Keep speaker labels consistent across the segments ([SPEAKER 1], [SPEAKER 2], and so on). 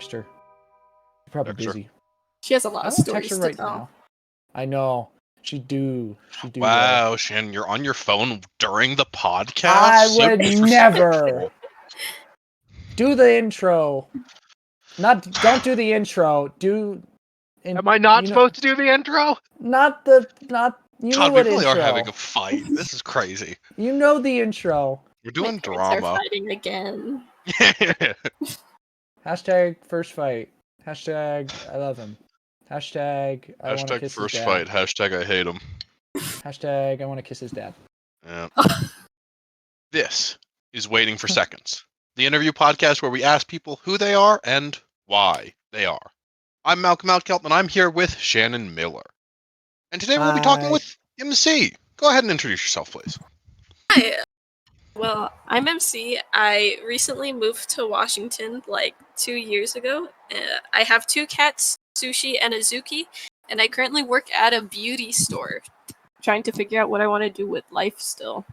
[SPEAKER 1] text her. She's probably busy.
[SPEAKER 2] She has a lot
[SPEAKER 1] I
[SPEAKER 2] of
[SPEAKER 1] won't text
[SPEAKER 2] stories
[SPEAKER 1] her
[SPEAKER 2] to
[SPEAKER 1] right
[SPEAKER 2] tell.
[SPEAKER 1] now. I know. She do.
[SPEAKER 3] Wow, Shannon, you're on your phone during the podcast?
[SPEAKER 1] I
[SPEAKER 3] So
[SPEAKER 1] would
[SPEAKER 3] disrespectful.
[SPEAKER 1] never. Do the intro. Don't do the intro.
[SPEAKER 4] Am I not supposed to do the intro?
[SPEAKER 1] Not you
[SPEAKER 3] God,
[SPEAKER 1] know
[SPEAKER 3] we
[SPEAKER 1] what
[SPEAKER 3] really
[SPEAKER 1] intro.
[SPEAKER 3] are having a fight. This is crazy.
[SPEAKER 1] You know the intro.
[SPEAKER 3] We're doing
[SPEAKER 2] My parents are
[SPEAKER 3] drama.
[SPEAKER 2] fighting again.
[SPEAKER 1] Hashtag first fight. Hashtag I love him. Hashtag I want to
[SPEAKER 3] Hashtag
[SPEAKER 1] kiss
[SPEAKER 3] first
[SPEAKER 1] his
[SPEAKER 3] fight.
[SPEAKER 1] dad.
[SPEAKER 3] Hashtag I hate him.
[SPEAKER 1] Hashtag I want to kiss his dad.
[SPEAKER 3] Yeah. This is Waiting for Seconds, the interview podcast where we ask people who they are and why they are. I'm Malcolm Outkelp, and I'm here with Shannon Miller. And today we'll be talking
[SPEAKER 1] Hi.
[SPEAKER 3] with MC. Go ahead and introduce yourself, please.
[SPEAKER 2] Hi. Well, I'm MC. I recently moved to Washington like 2 years ago. I have 2 cats, Sushi and Azuki, and I currently work at a beauty store, trying to figure out what I want to do with life still.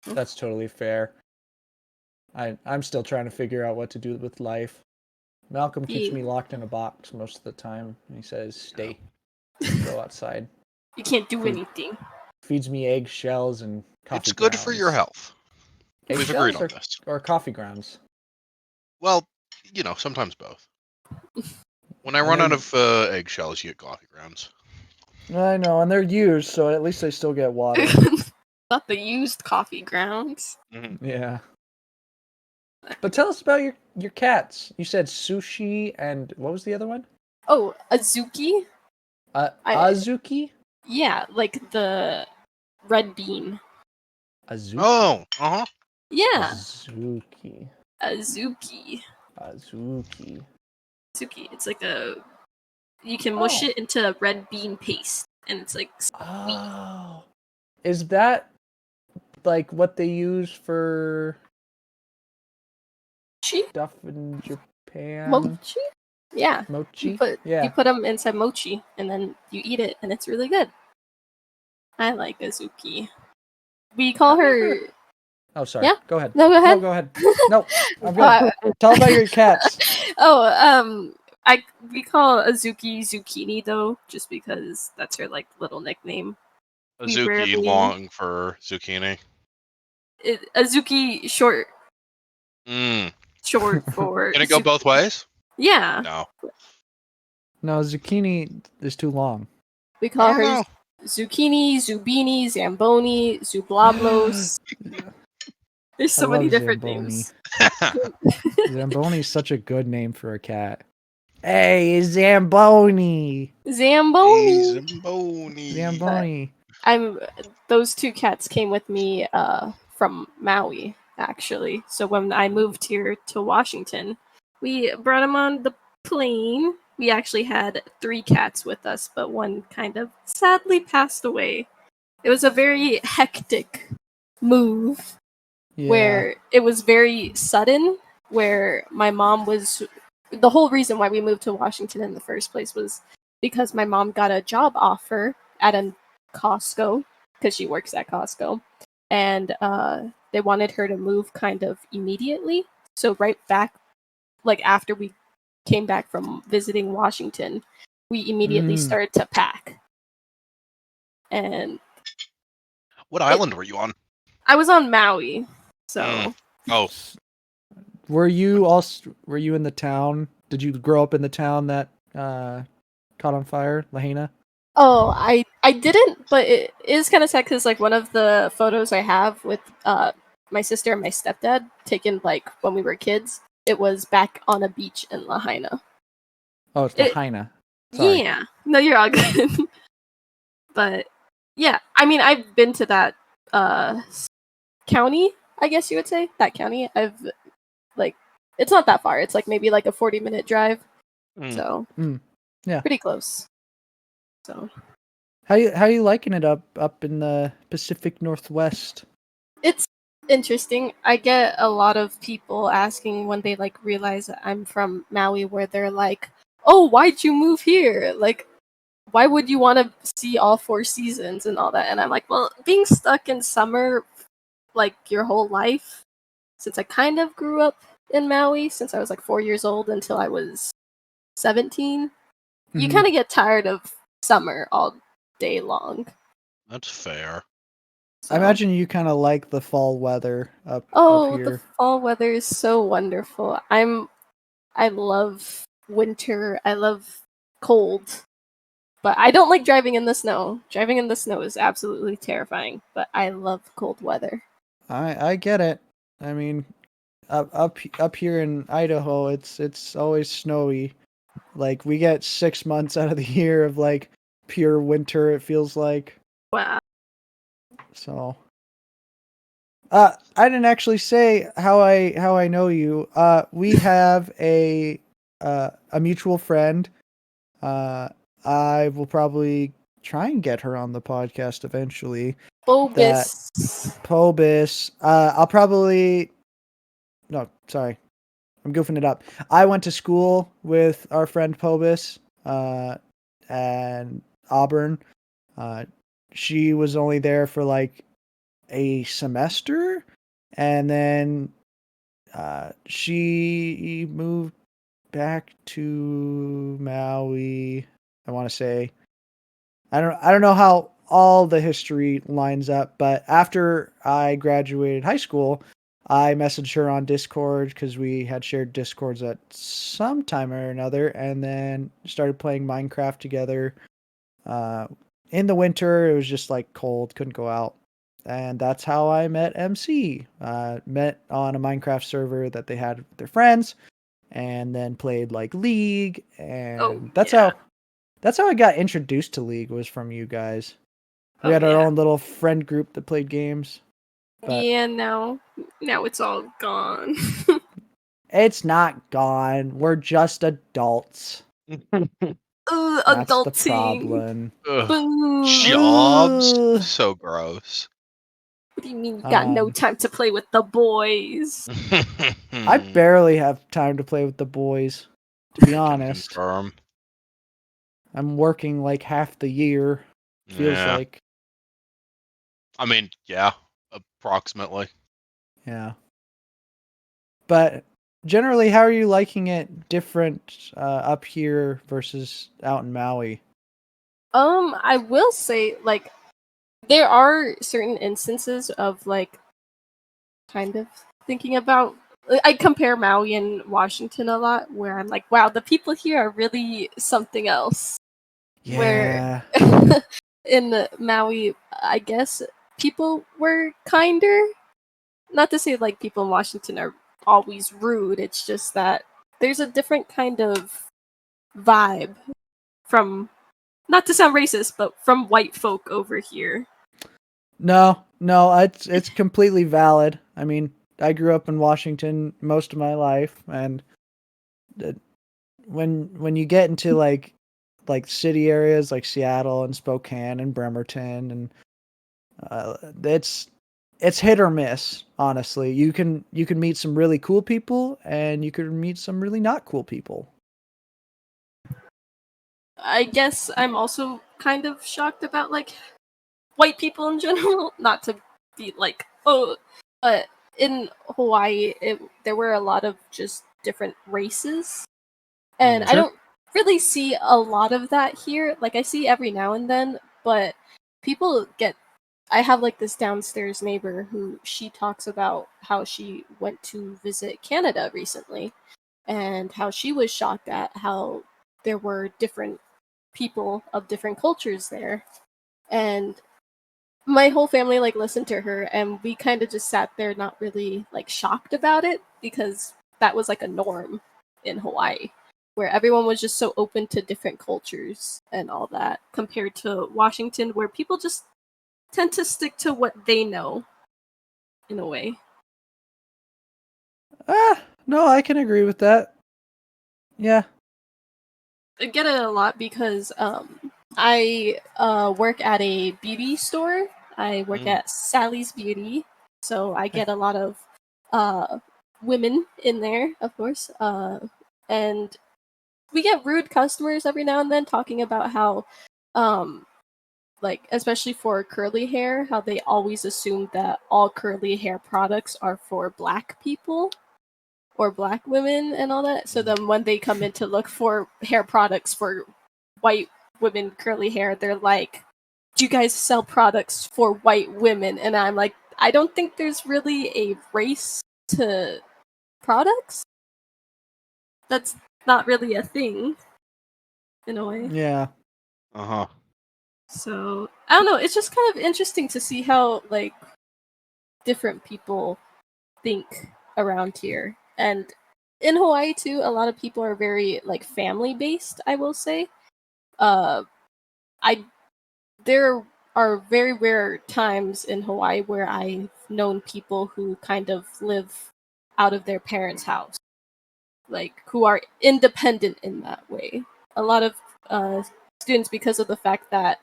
[SPEAKER 1] That's totally fair. I'm still trying to figure out what to do with life. Malcolm keeps me locked in a box most of the time. He says, "Stay, go outside."
[SPEAKER 2] You can't do anything.
[SPEAKER 1] Feeds me eggshells and coffee
[SPEAKER 3] It's good
[SPEAKER 1] grounds.
[SPEAKER 3] for your health. We've agreed on this.
[SPEAKER 1] Or coffee grounds.
[SPEAKER 3] Well, sometimes both. When I run out of eggshells, you get coffee grounds.
[SPEAKER 1] I know, and they're used, so at least they still get water.
[SPEAKER 2] Not the used coffee grounds.
[SPEAKER 3] Mm-hmm.
[SPEAKER 1] Yeah. But tell us about your cats. You said Sushi and what was the other one?
[SPEAKER 2] Oh, Azuki?
[SPEAKER 1] Azuki?
[SPEAKER 2] Yeah, like the red bean.
[SPEAKER 1] Azuki?
[SPEAKER 3] Oh, uh-huh.
[SPEAKER 2] Yeah.
[SPEAKER 1] Azuki.
[SPEAKER 2] Azuki. It's like you can mush it into red bean paste, and it's like sweet.
[SPEAKER 1] Oh. Is that like what they use for stuff in Japan?
[SPEAKER 2] Mochi? Yeah.
[SPEAKER 1] Mochi?
[SPEAKER 2] You put them inside mochi, and then you eat it, and it's really good. I like Azuki. We call her...
[SPEAKER 1] Oh, sorry.
[SPEAKER 2] Yeah?
[SPEAKER 1] Go ahead.
[SPEAKER 2] No, go ahead.
[SPEAKER 1] No, go ahead. No, I'm good. Tell about your cats.
[SPEAKER 2] We call Azuki Zucchini, though, just because that's her, like, little nickname.
[SPEAKER 3] Azuki, long for zucchini.
[SPEAKER 2] Azuki, short.
[SPEAKER 3] Mm.
[SPEAKER 2] Short for...
[SPEAKER 3] Can it go both ways?
[SPEAKER 2] Yeah.
[SPEAKER 1] No, zucchini is too long.
[SPEAKER 2] We call her Zucchini, Zubini, Zamboni, Zublablos. There's so many different names.
[SPEAKER 1] Zamboni is such a good name for a cat. Hey, Zamboni.
[SPEAKER 2] Zamboni. Those 2 cats came with me from Maui, actually. So when I moved here to Washington, we brought them on the plane. We actually had 3 cats with us, but one kind of sadly passed away. It was a very hectic move where it was very sudden, where my mom was... The whole reason why we moved to Washington in the first place was because my mom got a job offer at a Costco, because she works at Costco, and they wanted her to move kind of immediately. So right back, like after we came back from visiting Washington, we immediately started to pack. And
[SPEAKER 3] what island were you on?
[SPEAKER 2] I was on Maui. So
[SPEAKER 1] were you in the town? Did you grow up in the town that caught on fire, Lahaina?
[SPEAKER 2] Oh, I didn't, but it is kind of sad because like one of the photos I have with my sister and my stepdad taken like when we were kids, it was back on a beach in Lahaina.
[SPEAKER 1] Oh, it's Lahaina. Sorry.
[SPEAKER 2] Yeah. No, you're all good. But yeah, I mean, I've been to that county, I guess you would say. That county. It's not that far. It's like maybe like a 40-minute drive. So,
[SPEAKER 1] yeah.
[SPEAKER 2] Pretty close. So,
[SPEAKER 1] how you liking it up in the Pacific Northwest?
[SPEAKER 2] It's interesting. I get a lot of people asking when they like realize that I'm from Maui, where they're like, "Oh, why'd you move here? Like, why would you want to see all 4 seasons and all that?" And I'm like, well, being stuck in summer like your whole life, since I kind of grew up in Maui since I was like 4 years old until I was 17. You
[SPEAKER 1] Mhm.
[SPEAKER 2] kind of get tired of summer all day long.
[SPEAKER 3] That's fair.
[SPEAKER 2] So.
[SPEAKER 1] I imagine you kind of like the fall weather up
[SPEAKER 2] Oh, the
[SPEAKER 1] here.
[SPEAKER 2] fall weather is so wonderful. I love winter. I love cold. But I don't like driving in the snow. Driving in the snow is absolutely terrifying, but I love cold weather.
[SPEAKER 1] I get it. I mean, up here in Idaho, it's always snowy. Like we get 6 months out of the year of like pure winter. It feels like.
[SPEAKER 2] Wow.
[SPEAKER 1] So. I didn't actually say how I know you. We have a mutual friend. I will probably try and get her on the podcast eventually. That
[SPEAKER 2] Bulbous.
[SPEAKER 1] Pobis. I'll probably. No, sorry, I'm goofing it up. I went to school with our friend Pobis, and Auburn. She was only there for like a semester, and then she moved back to Maui. I want to say I don't know how all the history lines up, but after I graduated high school, I messaged her on Discord because we had shared Discords at some time or another, and then started playing Minecraft together. In the winter, it was just like cold, couldn't go out. And that's how I met MC. Met on a Minecraft server that they had with their friends, and then played like League, and that's how I got introduced to League, was from you guys. We had our own little friend group that played games. But
[SPEAKER 2] yeah, now it's all gone.
[SPEAKER 1] it's not gone. We're just adults. That's the
[SPEAKER 2] Adulting.
[SPEAKER 1] problem.
[SPEAKER 3] Jobs?
[SPEAKER 1] Ugh.
[SPEAKER 3] So gross.
[SPEAKER 2] What do you mean you got no time to play with the boys?
[SPEAKER 1] I barely have time to play with the boys, to be honest.
[SPEAKER 3] Confirm.
[SPEAKER 1] I'm working like half the year, feels
[SPEAKER 3] Yeah.
[SPEAKER 1] like.
[SPEAKER 3] I mean, yeah, approximately.
[SPEAKER 1] Yeah. But generally, how are you liking it different up here versus out in Maui?
[SPEAKER 2] I will say, like, there are certain instances of, like, kind of thinking about. I compare Maui and Washington a lot, where I'm like, wow, the people here are really something else.
[SPEAKER 1] Yeah.
[SPEAKER 2] Where in Maui, I guess people were kinder. Not to say like people in Washington are always rude. It's just that there's a different kind of vibe from, not to sound racist, but from white folk over here.
[SPEAKER 1] No, it's completely valid. I mean, I grew up in Washington most of my life, and when you get into like city areas like Seattle and Spokane and Bremerton, and it's hit or miss. Honestly, you can meet some really cool people, and you can meet some really not cool people.
[SPEAKER 2] I guess I'm also kind of shocked about like white people in general. Not to be like, oh, but in Hawaii, there were a lot of just different races, and I
[SPEAKER 1] Sure.
[SPEAKER 2] don't really see a lot of that here. Like I see every now and then, but people get. I have like this downstairs neighbor who she talks about how she went to visit Canada recently, and how she was shocked at how there were different people of different cultures there. And my whole family like listened to her, and we kind of just sat there not really like shocked about it, because that was like a norm in Hawaii, where everyone was just so open to different cultures and all that, compared to Washington, where people just tend to stick to what they know in a way.
[SPEAKER 1] No, I can agree with that. Yeah.
[SPEAKER 2] I get it a lot because I work at a beauty store. I work at Sally's Beauty, so I get a lot of women in there, of course. And we get rude customers every now and then talking about how, like, especially for curly hair, how they always assume that all curly hair products are for black people. or black women and all that. So then when they come in to look for hair products for white women curly hair, they're like, do you guys sell products for white women? And I'm like, I don't think there's really a race to products. That's not really a thing in a way.
[SPEAKER 1] Yeah.
[SPEAKER 3] Uh-huh.
[SPEAKER 2] So I don't know, it's just kind of interesting to see how like different people think around here. And in Hawaii too, a lot of people are very like family based, I will say. I there are very rare times in Hawaii where I've known people who kind of live out of their parents' house, like who are independent in that way. A lot of students, because of the fact that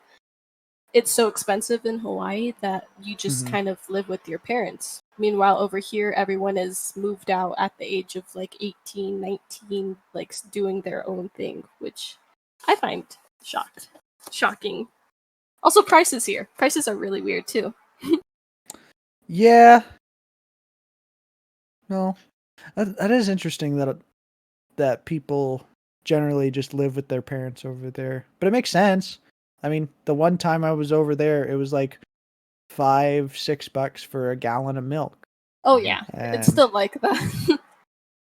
[SPEAKER 2] it's so expensive in Hawaii, that you just kind of live with your parents. Meanwhile, over here, everyone is moved out at the age of like 18, 19, like doing their own thing, which I find shocking. Also, prices here. Prices are really weird too.
[SPEAKER 1] Yeah. No, that is interesting that people generally just live with their parents over there. But it makes sense. I mean, the one time I was over there, it was like $5-6 for a gallon of milk.
[SPEAKER 2] Oh yeah, it's still like that.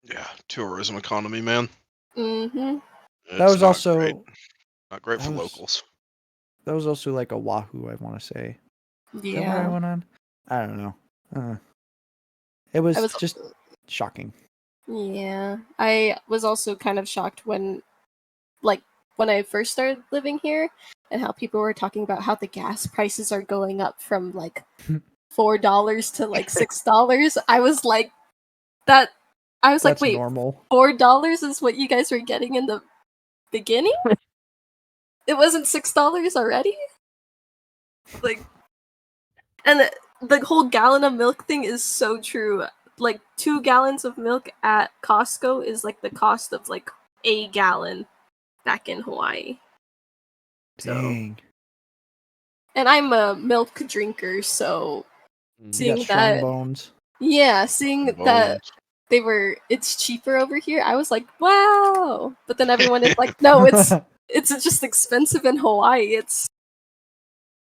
[SPEAKER 3] Yeah, tourism economy, man.
[SPEAKER 2] Mm-hmm.
[SPEAKER 1] That was also
[SPEAKER 3] not great for locals.
[SPEAKER 1] That was also like Oahu, I want to say.
[SPEAKER 2] Yeah.
[SPEAKER 1] Is that where I went on? I don't know. It was just shocking.
[SPEAKER 2] Yeah, I was also kind of shocked when I first started living here, and how people were talking about how the gas prices are going up from like $4 to like $6. I was like,
[SPEAKER 1] That's
[SPEAKER 2] wait,
[SPEAKER 1] normal.
[SPEAKER 2] $4 is what you guys were getting in the beginning? It wasn't $6 already? Like, and the whole gallon of milk thing is so true. Like 2 gallons of milk at Costco is like the cost of like a gallon back in Hawaii.
[SPEAKER 1] Dang.
[SPEAKER 2] So, and I'm a milk drinker, so
[SPEAKER 1] You got strong bones.
[SPEAKER 2] Yeah, seeing that it's cheaper over here, I was like, wow. But then everyone is like, no, it's just expensive in Hawaii. It's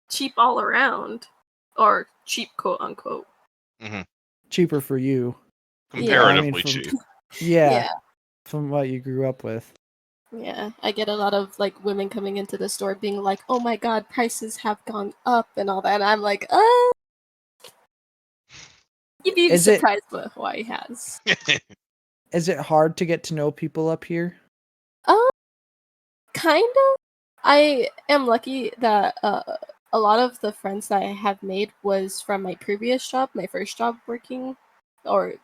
[SPEAKER 2] cheap all around, or cheap, quote unquote.
[SPEAKER 3] Mm-hmm.
[SPEAKER 1] Cheaper for you.
[SPEAKER 3] Comparatively cheap.
[SPEAKER 1] Yeah, from what you grew up with.
[SPEAKER 2] Yeah, I get a lot of like women coming into the store being like, "Oh my god, prices have gone up" and all that. And I'm like, you'd be surprised what Hawaii has.
[SPEAKER 1] Is it hard to get to know people up here?
[SPEAKER 2] Kind of. I am lucky that a lot of the friends that I have made was from my previous job. My first job working or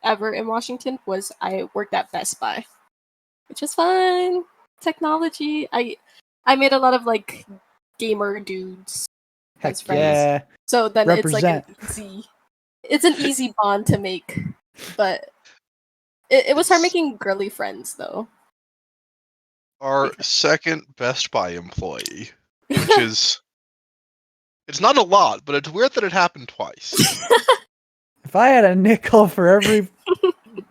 [SPEAKER 2] ever in Washington was I worked at Best Buy, which is fun. Technology. I made a lot of like gamer dudes as friends.
[SPEAKER 1] Yeah.
[SPEAKER 2] So then it's an easy bond to make. But it was hard making girly friends though.
[SPEAKER 3] Our second Best Buy employee, which is it's not a lot, but it's weird that it happened twice.
[SPEAKER 1] If I had a nickel for every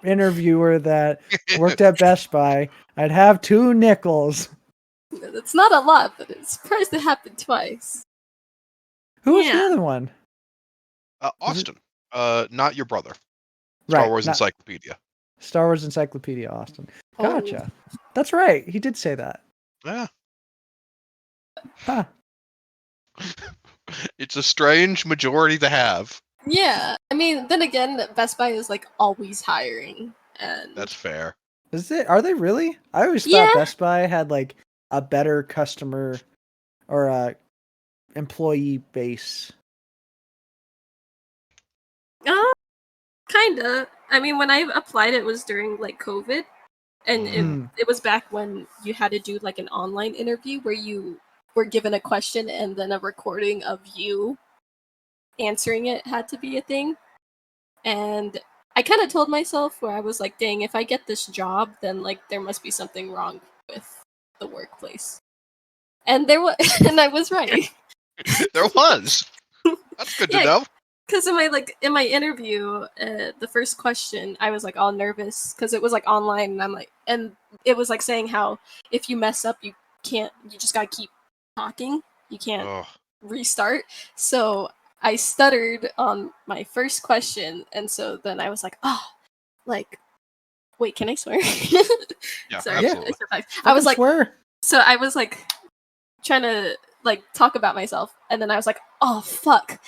[SPEAKER 1] interviewer that worked at Best Buy, I'd have 2 nickels.
[SPEAKER 2] It's not a lot, but it's surprised it happened twice.
[SPEAKER 1] Who was the other one?
[SPEAKER 3] Austin. Not your brother.
[SPEAKER 1] Right,
[SPEAKER 3] Star Wars Encyclopedia.
[SPEAKER 1] Star Wars Encyclopedia, Austin. Gotcha. Oh. That's right. He did say that.
[SPEAKER 3] Yeah.
[SPEAKER 1] Huh.
[SPEAKER 3] It's a strange majority to have.
[SPEAKER 2] Yeah. I mean, then again, Best Buy is like always hiring. And
[SPEAKER 3] that's fair.
[SPEAKER 1] Is it? Are they really? I always thought Best Buy had like a better customer or employee base.
[SPEAKER 2] Kinda. I mean, when I applied, it was during like COVID, and it was back when you had to do like an online interview where you were given a question and then a recording of you answering it had to be a thing. And I kind of told myself where I was like, dang, if I get this job, then like there must be something wrong with the workplace. And there was, and I was right.
[SPEAKER 3] There was. That's good to know.
[SPEAKER 2] Because in my interview, the first question, I was like all nervous because it was like online, and it was like saying how if you mess up, you just gotta keep talking. You can't restart. So I stuttered on my first question, and so then I was like, oh, like, wait, can I swear?
[SPEAKER 3] Yeah,
[SPEAKER 2] Sorry,
[SPEAKER 3] absolutely.
[SPEAKER 2] I was like,
[SPEAKER 1] swear.
[SPEAKER 2] so I was like trying to like talk about myself, and then I was like, oh fuck.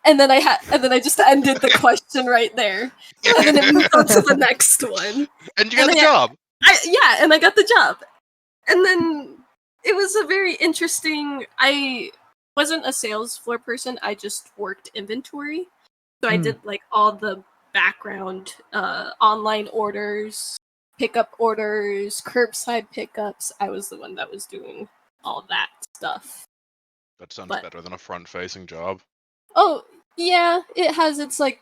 [SPEAKER 2] And then I just ended the question right there. And then it moved on to the next one.
[SPEAKER 3] And you got the job.
[SPEAKER 2] And I got the job. And then it was a very interesting. I wasn't a sales floor person. I just worked inventory. So I did like all the background online orders, pickup orders, curbside pickups. I was the one that was doing all that stuff.
[SPEAKER 3] That sounds better than a front-facing job.
[SPEAKER 2] Oh, yeah, it has its like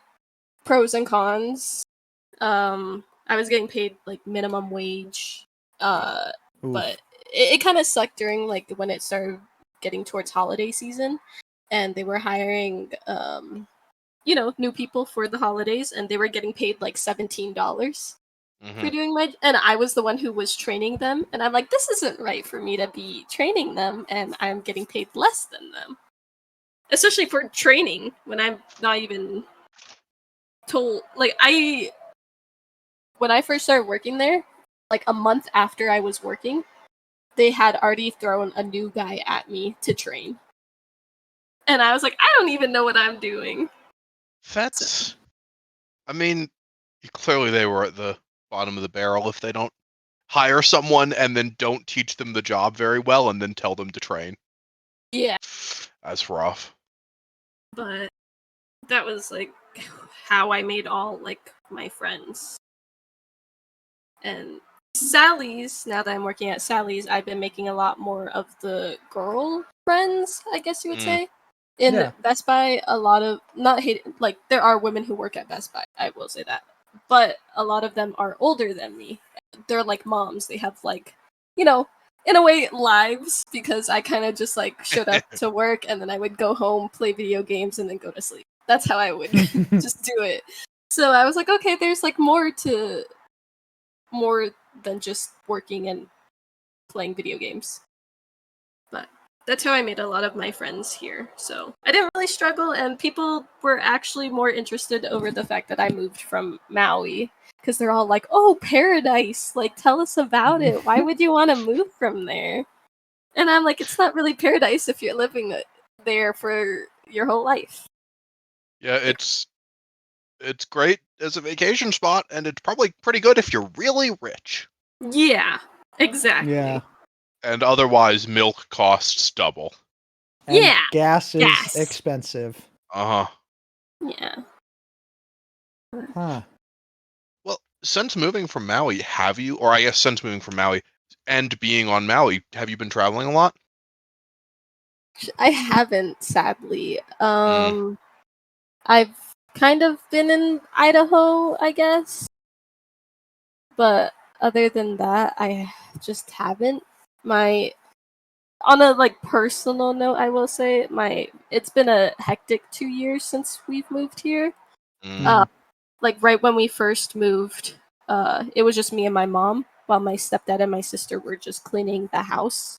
[SPEAKER 2] pros and cons. I was getting paid like minimum wage. But it kind of sucked during like when it started getting towards holiday season, and they were hiring new people for the holidays, and they were getting paid like $17 for doing and I was the one who was training them, and I'm like, this isn't right for me to be training them, and I'm getting paid less than them. Especially for training, when I'm not even told. Like, when I first started working there, like a month after I was working, they had already thrown a new guy at me to train. And I was like, I don't even know what I'm doing.
[SPEAKER 3] That's... I mean, clearly they were at the bottom of the barrel if they don't hire someone and then don't teach them the job very well and then tell them to train.
[SPEAKER 2] Yeah.
[SPEAKER 3] That's rough.
[SPEAKER 2] But that was like how I made all like my friends. And Sally's, now that I'm working at Sally's, I've been making a lot more of the girl friends, I guess you would say. In Best Buy, a lot of, not hate, like, there are women who work at Best Buy, I will say that. But a lot of them are older than me. They're like moms. They have like, in a way, lives, because I kind of just like showed up to work and then I would go home, play video games, and then go to sleep. That's how I would just do it. So I was like, okay, there's like more than just working and playing video games. But that's how I made a lot of my friends here. So I didn't really struggle, and people were actually more interested over the fact that I moved from Maui, because they're all like, oh, paradise, like, tell us about it. Why would you want to move from there? And I'm like, it's not really paradise if you're living there for your whole life.
[SPEAKER 3] Yeah, it's great as a vacation spot, and it's probably pretty good if you're really rich.
[SPEAKER 2] Yeah, exactly.
[SPEAKER 1] Yeah.
[SPEAKER 3] And otherwise, milk costs double.
[SPEAKER 1] And gas is expensive.
[SPEAKER 3] Uh-huh.
[SPEAKER 2] Yeah.
[SPEAKER 1] Huh.
[SPEAKER 3] Well, since moving from Maui, since moving from Maui and being on Maui, have you been traveling a lot?
[SPEAKER 2] I haven't, sadly. I've kind of been in Idaho, I guess. But other than that, I just haven't. On a like personal note, I will say it's been a hectic 2 years since we've moved here. Like right when we first moved, it was just me and my mom, while my stepdad and my sister were just cleaning the house,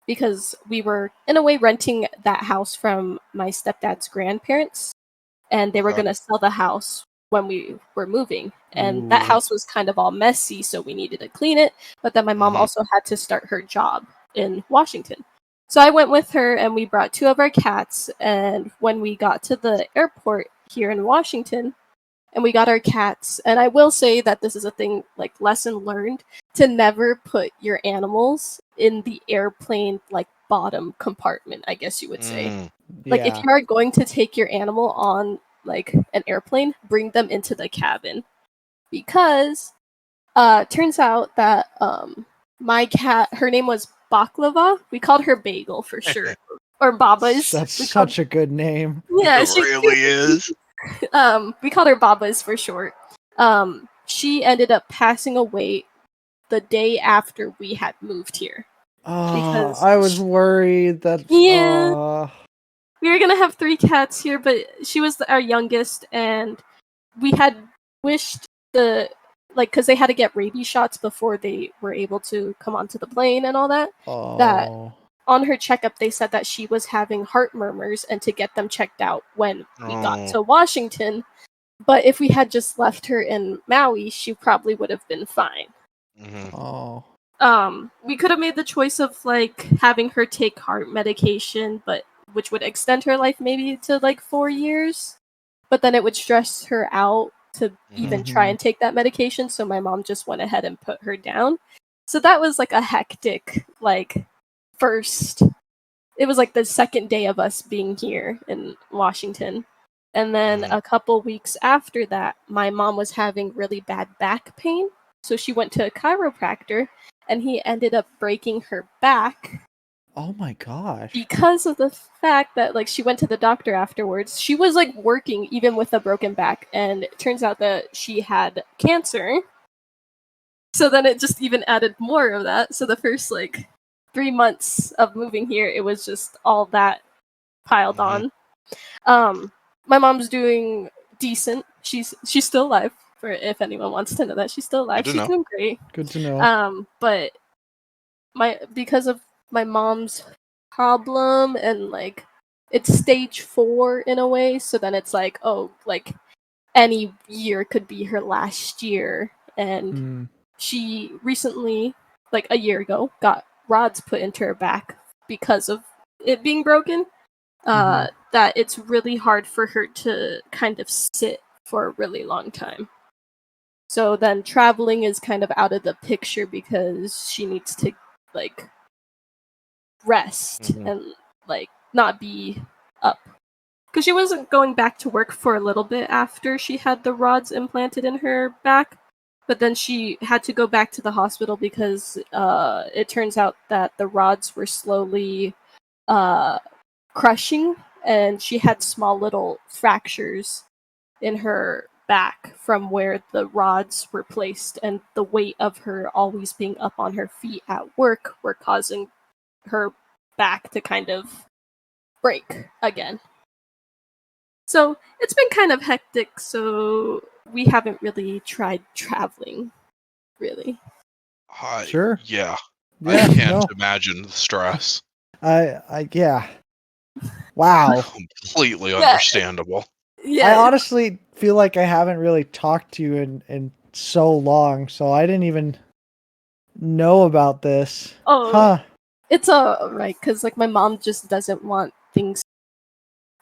[SPEAKER 2] because we were in a way renting that house from my stepdad's grandparents, and they were going to sell the house when we were moving, and that house was kind of all messy, so we needed to clean it. But then my mom also had to start her job in Washington, so I went with her, and we brought 2 of our cats. And when we got to the airport here in Washington and we got our cats, and I will say that this is a thing, like, lesson learned, to never put your animals in the airplane like bottom compartment, I guess you would say. Like, if you are going to take your animal on like an airplane, bring them into the cabin, because turns out that my cat, her name was Baklava. We called her Bagel for short, or Baba's.
[SPEAKER 1] That's such a good name.
[SPEAKER 2] Yeah,
[SPEAKER 3] it really is.
[SPEAKER 2] We called her Baba's for short. She ended up passing away the day after we had moved here.
[SPEAKER 1] Oh, I was worried that.
[SPEAKER 2] Yeah. we were gonna have 3 cats here, but she was our youngest, and we had wished because they had to get rabies shots before they were able to come onto the plane and all that. That
[SPEAKER 1] Oh.
[SPEAKER 2] on her checkup, they said that she was having heart murmurs and to get them checked out when we got to Washington. But if we had just left her in Maui, she probably would have been fine.
[SPEAKER 3] Mm-hmm.
[SPEAKER 1] Oh.
[SPEAKER 2] We could have made the choice of like having her take heart medication, but which would extend her life maybe to like 4 years. But then it would stress her out to even try and take that medication. So my mom just went ahead and put her down. So that was like a hectic, like first. It was like the second day of us being here in Washington. And then a couple weeks after that, my mom was having really bad back pain. So she went to a chiropractor and he ended up breaking her back.
[SPEAKER 1] Oh my gosh.
[SPEAKER 2] Because of the fact that like she went to the doctor afterwards. She was like working even with a broken back, and it turns out that she had cancer. So then it just even added more of that. So the first like 3 months of moving here, it was just all that piled on. My mom's doing decent. She's still alive. For if anyone wants to know that, she's still alive. She's doing great.
[SPEAKER 1] Good to know.
[SPEAKER 2] But because of my mom's problem and like it's stage 4 in a way, so then it's like, oh, like any year could be her last year. And she recently, like a year ago, got rods put into her back because of it being broken. That it's really hard for her to kind of sit for a really long time. So then traveling is kind of out of the picture because she needs to like rest and like not be up. Because she wasn't going back to work for a little bit after she had the rods implanted in her back, but then she had to go back to the hospital because it turns out that the rods were slowly crushing, and she had small little fractures in her back from where the rods were placed, and the weight of her always being up on her feet at work were causing her back to kind of break again. So it's been kind of hectic, so we haven't really tried traveling, really.
[SPEAKER 1] Sure.
[SPEAKER 3] Yeah.
[SPEAKER 1] Yeah,
[SPEAKER 3] I can't
[SPEAKER 1] no.
[SPEAKER 3] imagine the stress.
[SPEAKER 1] Yeah. Wow.
[SPEAKER 3] Completely understandable.
[SPEAKER 2] Yeah.
[SPEAKER 1] I honestly feel like I haven't really talked to you in so long, so I didn't even know about this.
[SPEAKER 2] Oh, it's right, because like my mom just doesn't want things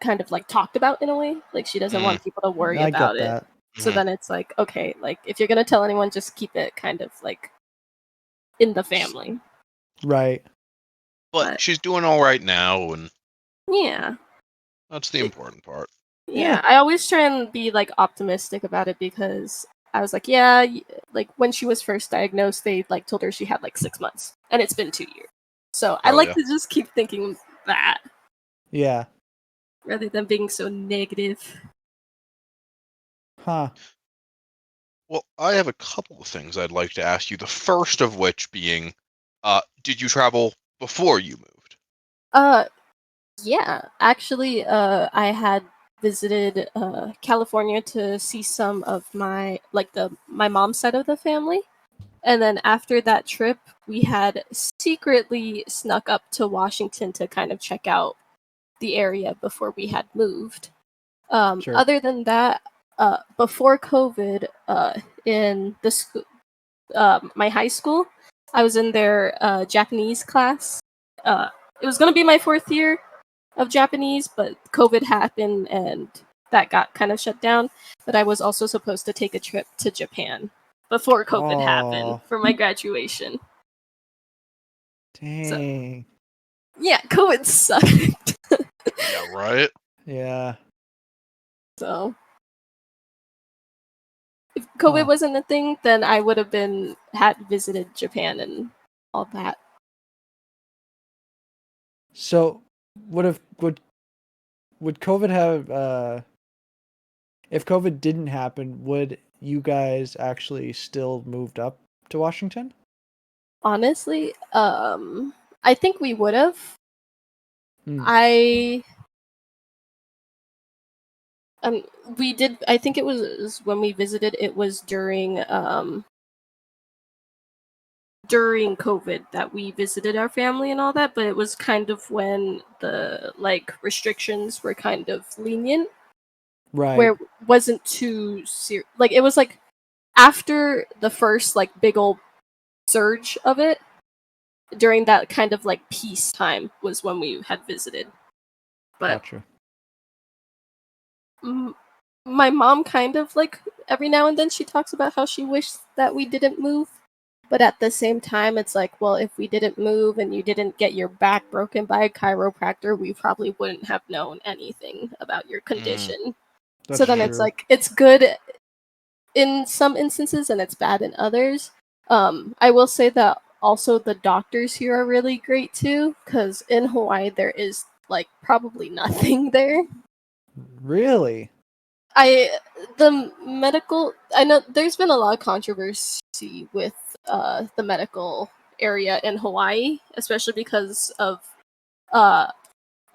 [SPEAKER 2] kind of like talked about in a way. Like she doesn't want people to worry
[SPEAKER 1] I
[SPEAKER 2] about
[SPEAKER 1] get
[SPEAKER 2] it.
[SPEAKER 1] that.
[SPEAKER 2] So then it's like, okay, like if you're gonna tell anyone, just keep it kind of like in the family.
[SPEAKER 1] Right.
[SPEAKER 3] But she's doing all right now, and
[SPEAKER 2] yeah,
[SPEAKER 3] that's the important part.
[SPEAKER 2] yeah. I always try and be like optimistic about it because I was like, yeah, like when she was first diagnosed, they like told her she had like 6 months, and it's been 2 years. So I like to just keep thinking that.
[SPEAKER 1] Yeah.
[SPEAKER 2] Rather than being so negative.
[SPEAKER 1] Huh.
[SPEAKER 3] Well, I have a couple of things I'd like to ask you. The first of which being, did you travel before you moved?
[SPEAKER 2] Yeah. Actually, I had visited California to see some of my my mom's side of the family. And then after that trip, we had secretly snuck up to Washington to kind of check out the area before we had moved.
[SPEAKER 1] Sure.
[SPEAKER 2] Other than that, before COVID, in the school, my high school, I was in their Japanese class. It was going to be my 4th year of Japanese, but COVID happened and that got kind of shut down. But I was also supposed to take a trip to Japan before COVID happened for my graduation.
[SPEAKER 1] Dang.
[SPEAKER 2] So, yeah, COVID sucked.
[SPEAKER 3] Yeah, right?
[SPEAKER 1] Yeah.
[SPEAKER 2] So if COVID wasn't a thing, then I would have had visited Japan and all that.
[SPEAKER 1] So would COVID have if COVID didn't happen, would you guys actually still moved up to Washington?
[SPEAKER 2] Honestly, I think we would have. We did. I think it was when we visited. It was during COVID that we visited our family and all that. But it was kind of when the restrictions were kind of lenient,
[SPEAKER 1] Right.
[SPEAKER 2] where it wasn't too serious. Like it was like after the first big old surge of it. During that kind of peace time was when we had visited. But
[SPEAKER 1] Gotcha.
[SPEAKER 2] my mom kind of every now and then she talks about how she wished that we didn't move, but at the same time it's like, well, if we didn't move and you didn't get your back broken by a chiropractor, we probably wouldn't have known anything about your condition. So then it's like it's good in some instances and it's bad in others. I will say that also the doctors here are really great too, because in Hawaii there is probably nothing there.
[SPEAKER 1] Really?
[SPEAKER 2] The medical, I know there's been a lot of controversy with the medical area in Hawaii, especially because of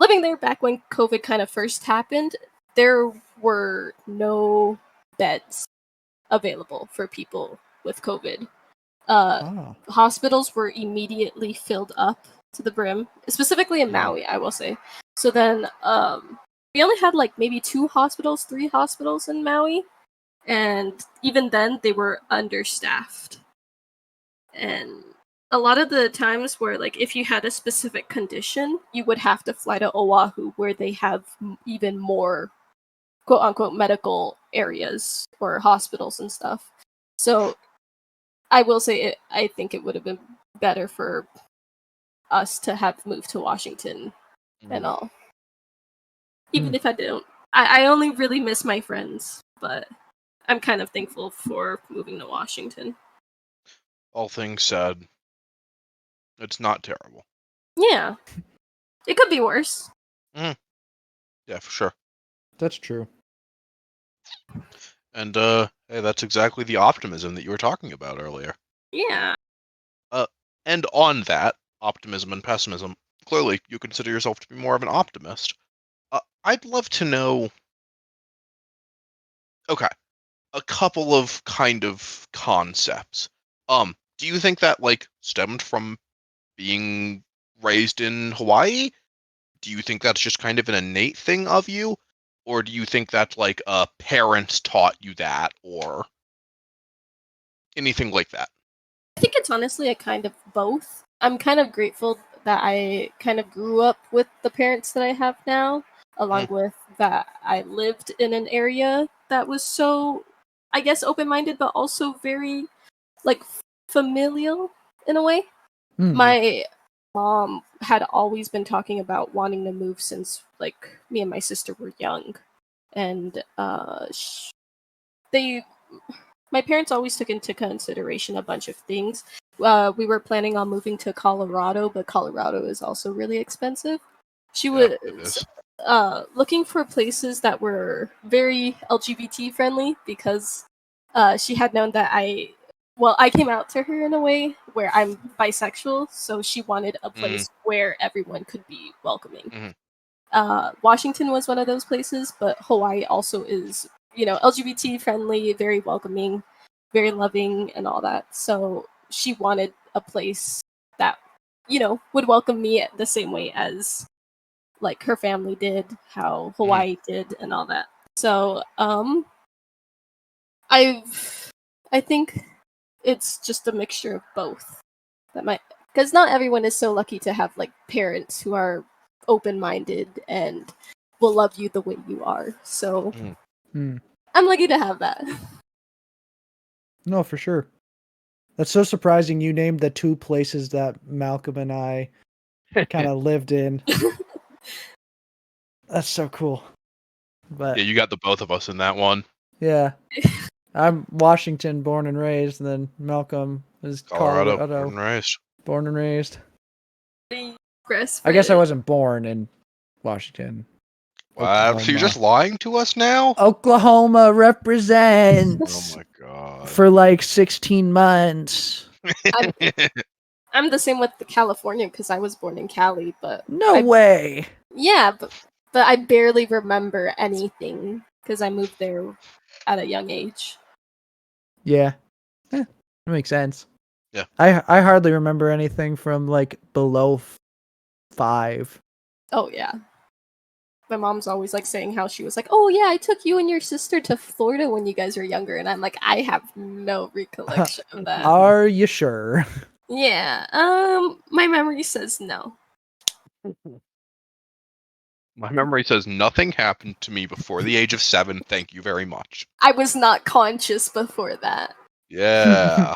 [SPEAKER 2] living there back when COVID kind of first happened. There were no beds available for people with COVID. Hospitals were immediately filled up to the brim, specifically in Maui, I will say. So then we only had maybe 3 hospitals in Maui, and even then they were understaffed. And a lot of the times where if you had a specific condition, you would have to fly to Oahu where they have even more quote unquote medical areas or hospitals and stuff. So I will say I think it would have been better for us to have moved to Washington and all. Even if I don't. I only really miss my friends, but I'm kind of thankful for moving to Washington.
[SPEAKER 3] All things said, it's not terrible.
[SPEAKER 2] Yeah. It could be worse.
[SPEAKER 3] Yeah, for sure.
[SPEAKER 1] That's true.
[SPEAKER 3] And hey, that's exactly the optimism that you were talking about earlier.
[SPEAKER 2] Yeah.
[SPEAKER 3] And on that optimism and pessimism, clearly you consider yourself to be more of an optimist. I'd love to know. Okay, a couple of kind of concepts. Do you think that stemmed from being raised in Hawaii? Do you think that's just kind of an innate thing of you? Or do you think that's parents taught you that or anything like that?
[SPEAKER 2] I think it's honestly a kind of both. I'm kind of grateful that I kind of grew up with the parents that I have now, along with that I lived in an area that was so, I guess, open-minded, but also very, familial in a way. My mom had always been talking about wanting to move since, me and my sister were young. And my parents always took into consideration a bunch of things. We were planning on moving to Colorado, but Colorado is also really expensive. She was looking for places that were very LGBT friendly because she had known that I came out to her in a way where I'm bisexual, so she wanted a place where everyone could be welcoming. Washington was one of those places, but Hawaii also is, LGBT friendly, very welcoming, very loving, and all that. So she wanted a place that, would welcome me the same way as her family did, how Hawaii did, and all that. So I think it's just a mixture of both. Because not everyone is so lucky to have parents who are open-minded and will love you the way you are. So I'm lucky to have that.
[SPEAKER 1] No, for sure. That's so surprising. You named the 2 places that Malcolm and I kind of lived in. That's so cool. But
[SPEAKER 3] yeah, you got the both of us in that one.
[SPEAKER 1] Yeah. I'm Washington, born and raised, and then Malcolm is Colorado. Born and raised. I guess I wasn't born in Washington.
[SPEAKER 3] Wow, so you're just lying to us now?
[SPEAKER 1] Oklahoma represents.
[SPEAKER 3] Oh my god.
[SPEAKER 1] For 16 months.
[SPEAKER 2] I'm the same with California because I was born in Cali, but
[SPEAKER 1] no way.
[SPEAKER 2] Yeah, but I barely remember anything because I moved there at a young age.
[SPEAKER 1] Yeah, that makes sense.
[SPEAKER 3] Yeah.
[SPEAKER 1] I hardly remember anything from like below 5.
[SPEAKER 2] Oh yeah. My mom's always like saying how she was like, "Oh yeah, I took you and your sister to Florida when you guys were younger," and I'm like, I have no recollection of that.
[SPEAKER 1] Are you sure?
[SPEAKER 2] Yeah. My memory says no.
[SPEAKER 3] My memory says nothing happened to me before the age of 7. Thank you very much.
[SPEAKER 2] I was not conscious before that.
[SPEAKER 3] Yeah.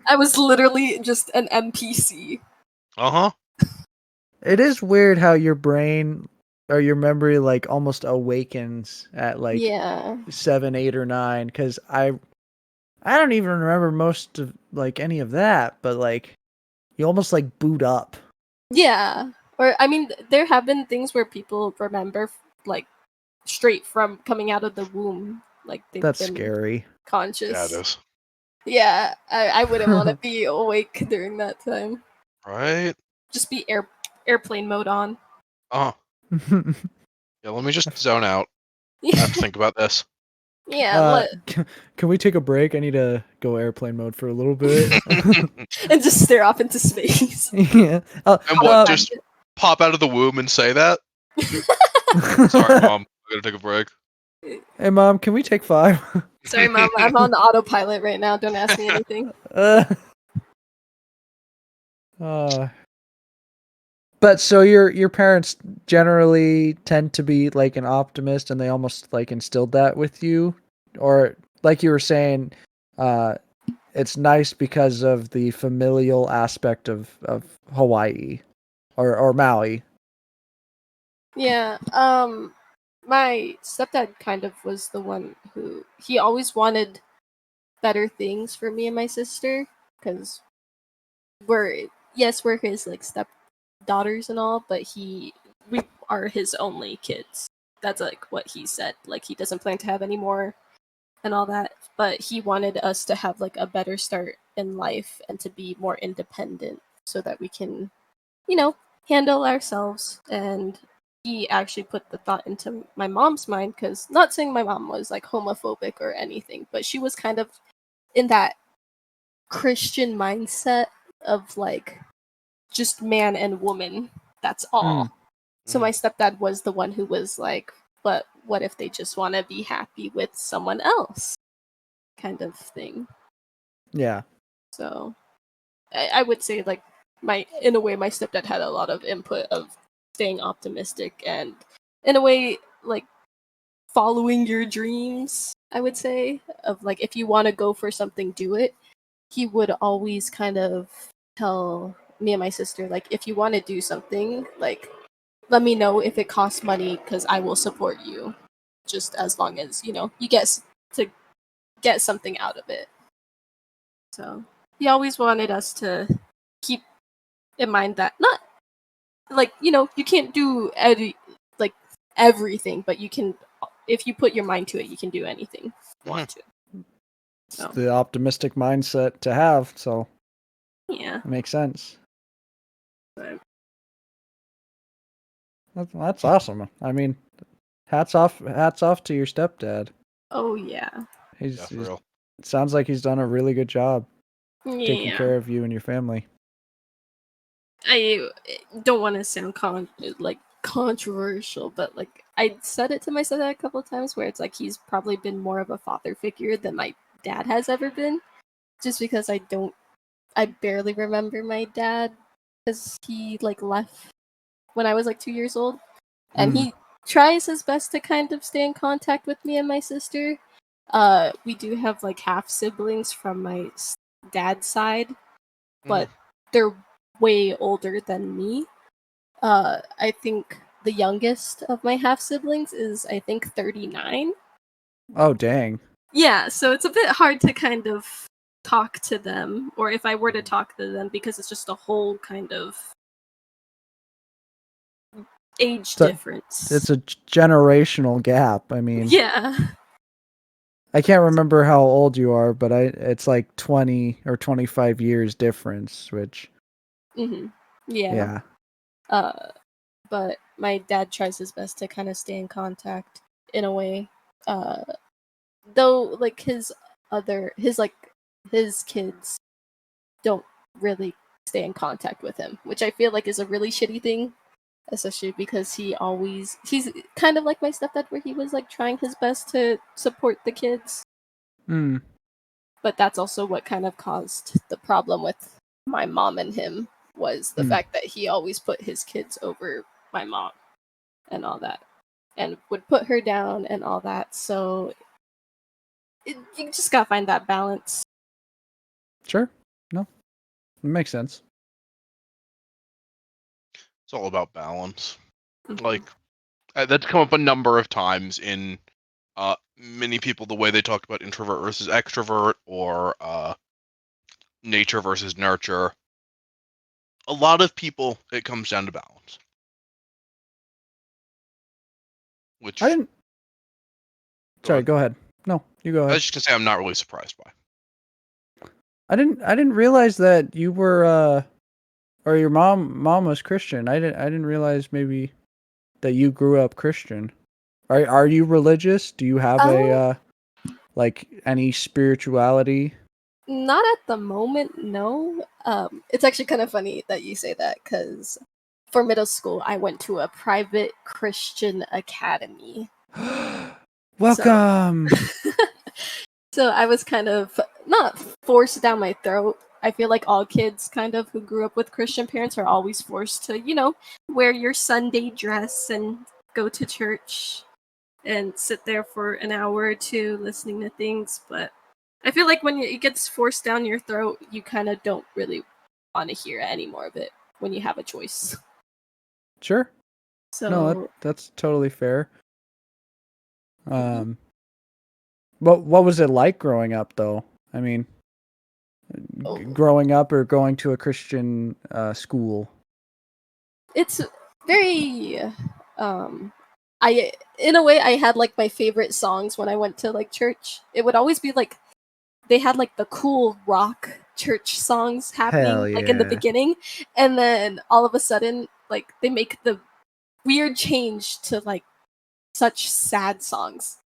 [SPEAKER 2] I was literally just an NPC.
[SPEAKER 3] Uh-huh.
[SPEAKER 1] It is weird how your brain or your memory like almost awakens at like
[SPEAKER 2] Yeah.
[SPEAKER 1] 7, 8, or 9. Because I don't even remember most of like any of that, but like you almost like boot up.
[SPEAKER 2] Yeah. Or I mean, there have been things where people remember like straight from coming out of the womb, like they've
[SPEAKER 1] That's
[SPEAKER 2] been
[SPEAKER 1] scary.
[SPEAKER 2] conscious.
[SPEAKER 3] Yeah, it is.
[SPEAKER 2] Yeah, I wouldn't want to be awake during that time.
[SPEAKER 3] Right?
[SPEAKER 2] Just be airplane mode on.
[SPEAKER 3] Uh-huh. Yeah, let me just zone out. I have to think about this.
[SPEAKER 2] Yeah,
[SPEAKER 1] Can we take a break? I need to go airplane mode for a little bit.
[SPEAKER 2] and just stare off into space.
[SPEAKER 1] Yeah.
[SPEAKER 3] And what, just pop out of the womb and say that? Sorry, Mom. I gotta take a break.
[SPEAKER 1] Hey, Mom, can we take 5?
[SPEAKER 2] Sorry, Mom. I'm on autopilot right now. Don't ask me anything.
[SPEAKER 1] But so your parents generally tend to be like an optimist, and they almost like instilled that with you, or like you were saying, it's nice because of the familial aspect of Hawaii or Maui.
[SPEAKER 2] Yeah. My stepdad kind of was the one who he always wanted better things for me and my sister because we're his like stepdaughters and all, but we are his only kids. That's like what he said. Like he doesn't plan to have any more and all that, but he wanted us to have like a better start in life and to be more independent so that we can, handle ourselves. And he actually put the thought into my mom's mind because not saying my mom was like homophobic or anything, but she was kind of in that Christian mindset of like just man and woman. That's all. So my stepdad was the one who was like, but what if they just want to be happy with someone else? Kind of thing.
[SPEAKER 1] Yeah.
[SPEAKER 2] So I would say like in a way my stepdad had a lot of input of staying optimistic and in a way like following your dreams, I would say, of like if you want to go for something, do it. He would always kind of tell me and my sister like if you want to do something, like let me know if it costs money because I will support you just as long as you to get something out of it. So he always wanted us to keep in mind that not like you can't do like everything, but you can if you put your mind to it, you can do anything you want to.
[SPEAKER 1] It's the optimistic mindset to have, so
[SPEAKER 2] Yeah,
[SPEAKER 1] it makes sense.
[SPEAKER 2] but
[SPEAKER 1] That's awesome. I mean, hats off to your stepdad.
[SPEAKER 2] oh yeah,
[SPEAKER 3] Yeah, for real.
[SPEAKER 1] It sounds like he's done a really good job taking
[SPEAKER 2] yeah.
[SPEAKER 1] care of you and your family.
[SPEAKER 2] I don't want to sound controversial, but like I said it to my son a couple of times where it's like he's probably been more of a father figure than my dad has ever been, just because I barely remember my dad because he like left when I was like 2 years old, and he tries his best to kind of stay in contact with me and my sister. We do have like half siblings from my dad's side, but they're way older than me. I think the youngest of my half siblings is I think 39.
[SPEAKER 1] Oh dang.
[SPEAKER 2] Yeah, so it's a bit hard to kind of talk to them, or if I were to talk to them, because it's just a whole kind of age difference.
[SPEAKER 1] It's a generational gap. I mean,
[SPEAKER 2] yeah.
[SPEAKER 1] I can't remember how old you are, but it's like 20 or 25 years difference, which
[SPEAKER 2] Mm-hmm. Yeah. But my dad tries his best to kind of stay in contact in a way. though like his kids don't really stay in contact with him, which I feel like is a really shitty thing, especially because he's kind of like my stepdad, where he was like trying his best to support the kids. But that's also what kind of caused the problem with my mom and him, was the fact that he always put his kids over my mom and all that, and would put her down and all that. So you just gotta find that balance.
[SPEAKER 1] Sure. No, it makes sense.
[SPEAKER 3] It's all about balance. Like, that's come up a number of times in many people, the way they talk about introvert versus extrovert, or nature versus nurture. A lot of people, it comes down to balance. Which
[SPEAKER 1] I didn't. Sorry, go ahead. No, you go ahead.
[SPEAKER 3] I was just gonna say I'm not really surprised by.
[SPEAKER 1] I didn't realize that you were or your mom was Christian. I didn't realize maybe that you grew up Christian. Are you religious? Do you have a like any spirituality?
[SPEAKER 2] Not at the moment, no. It's actually kind of funny that you say that, because for middle school, I went to a private Christian academy.
[SPEAKER 1] Welcome!
[SPEAKER 2] So I was kind of not forced down my throat. I feel like all kids kind of who grew up with Christian parents are always forced to, wear your Sunday dress and go to church and sit there for an hour or two listening to things. But I feel like when it gets forced down your throat, you kind of don't really want to hear any more of it when you have a choice.
[SPEAKER 1] Sure.
[SPEAKER 2] So
[SPEAKER 1] No, that's totally fair. What was it like growing up, though? I mean, growing up or going to a Christian school?
[SPEAKER 2] It's very in a way, I had like my favorite songs when I went to like church. It would always be like they had like the cool rock church songs happening like in the beginning, and then all of a sudden like they make the weird change to like such sad songs.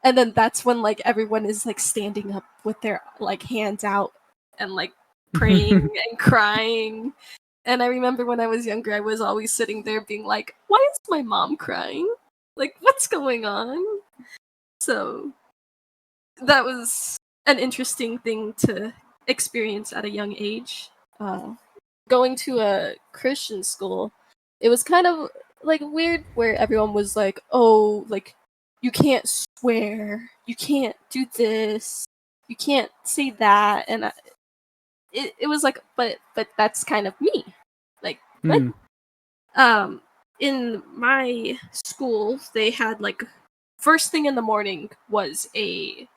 [SPEAKER 2] And then that's when like everyone is like standing up with their like hands out and like praying and crying. And I remember when I was younger, I was always sitting there being like, why is my mom crying? Like, what's going on? So that was an interesting thing to experience at a young age. Going to a Christian school, it was kind of like weird where everyone was like, oh, like, you can't swear, you can't do this, you can't say that. And it was like, but that's kind of me. Like, what? In my school, they had like first thing in the morning was a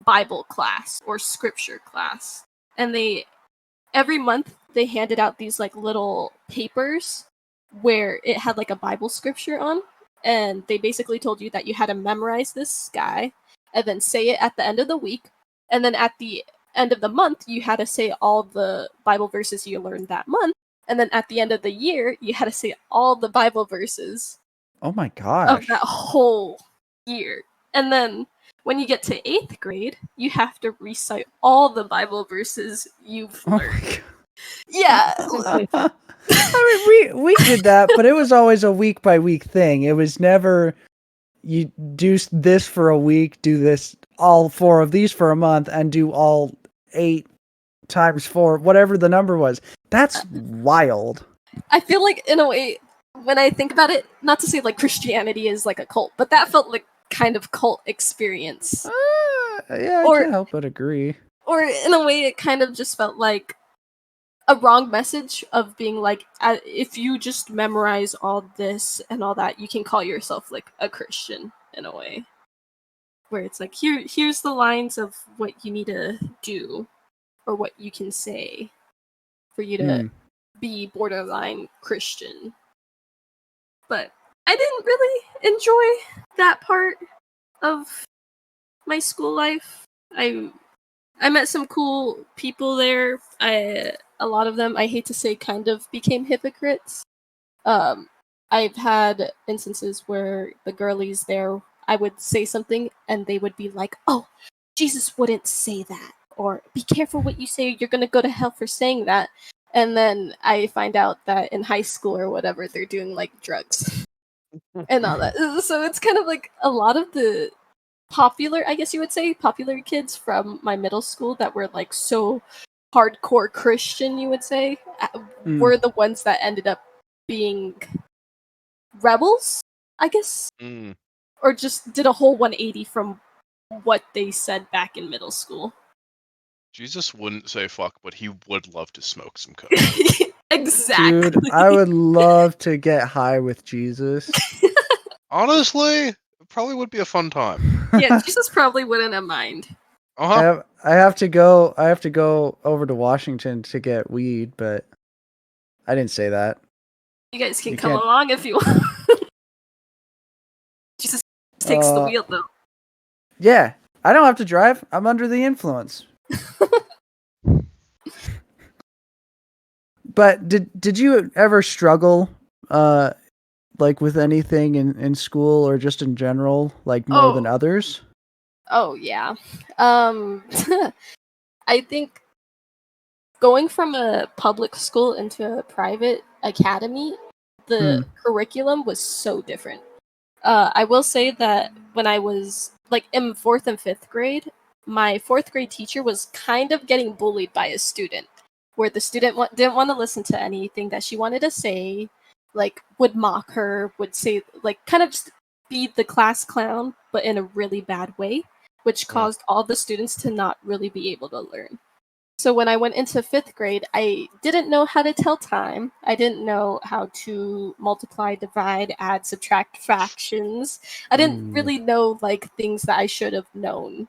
[SPEAKER 2] Bible class or scripture class, and every month they handed out these like little papers where it had like a Bible scripture on, and they basically told you that you had to memorize this guy and then say it at the end of the week, and then at the end of the month you had to say all the Bible verses you learned that month. And then at the end of the year, you had to say all the Bible verses.
[SPEAKER 1] Oh my gosh.
[SPEAKER 2] Of that whole year. And then when you get to 8th grade, you have to recite all the Bible verses you've learned. Yeah.
[SPEAKER 1] I mean, we did that, but it was always a week by week thing. It was never you do this for a week, do this all 4 of these for a month, and do all 8 times 4, whatever the number was. That's wild.
[SPEAKER 2] I feel like, in a way, when I think about it, not to say like Christianity is like a cult, but that felt like kind of cult experience.
[SPEAKER 1] Yeah, I can't help but agree.
[SPEAKER 2] Or in a way, it kind of just felt like a wrong message of being like, if you just memorize all this and all that, you can call yourself like a Christian, in a way. Where it's like, here's the lines of what you need to do or what you can say for you to be borderline Christian. But I didn't really enjoy that part of my school life. I met some cool people there. A lot of them, I hate to say, kind of became hypocrites. I've had instances where the girlies there, I would say something and they would be like, "Oh, Jesus wouldn't say that," or "Be careful what you say, you're gonna go to hell for saying that." And then I find out that in high school or whatever, they're doing like drugs and all that. So it's kind of like a lot of the popular, I guess you would say, popular kids from my middle school that were like so hardcore Christian, you would say, were the ones that ended up being rebels, I guess, or just did a whole 180 from what they said back in middle school.
[SPEAKER 3] Jesus wouldn't say fuck, but he would love to smoke some coke.
[SPEAKER 2] Exactly.
[SPEAKER 1] Dude, I would love to get high with Jesus.
[SPEAKER 3] Honestly, it probably would be a fun time.
[SPEAKER 2] Yeah, Jesus probably wouldn't have mind.
[SPEAKER 3] Uh-huh.
[SPEAKER 1] I have to go over to Washington to get weed, but I didn't say that.
[SPEAKER 2] You guys can
[SPEAKER 1] You
[SPEAKER 2] come
[SPEAKER 1] can't-
[SPEAKER 2] along if you want. Jesus takes the wheel, though.
[SPEAKER 1] Yeah, I don't have to drive. I'm under the influence. But did you ever struggle like with anything in school or just in general, like more than others?
[SPEAKER 2] Oh yeah. I think going from a public school into a private academy, the curriculum was so different. I will say that when I was like in 4th and 5th grade, my 4th grade teacher was kind of getting bullied by a student, where the student didn't want to listen to anything that she wanted to say, like would mock her, would say like kind of just be the class clown, but in a really bad way, which caused all the students to not really be able to learn. So when I went into 5th grade, I didn't know how to tell time. I didn't know how to multiply, divide, add, subtract fractions. I didn't really know like things that I should have known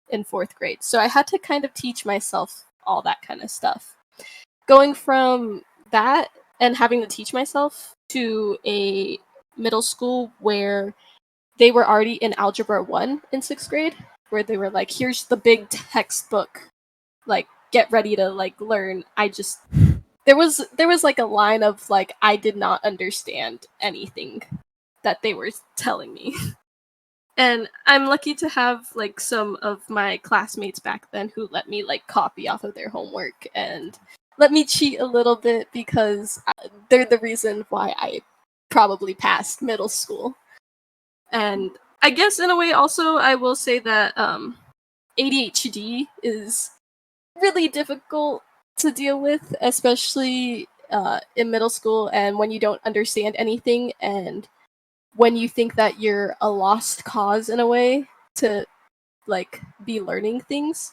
[SPEAKER 2] in 4th grade. So I had to kind of teach myself all that kind of stuff. Going from that and having to teach myself to a middle school where they were already in Algebra 1 in 6th grade, where they were like, here's the big textbook, like, get ready to like learn. There was like a line of like I did not understand anything that they were telling me. And I'm lucky to have like some of my classmates back then who let me like copy off of their homework and let me cheat a little bit because they're the reason why I probably passed middle school. And I guess in a way also I will say that ADHD is really difficult to deal with, especially in middle school and when you don't understand anything and when you think that you're a lost cause in a way to like be learning things.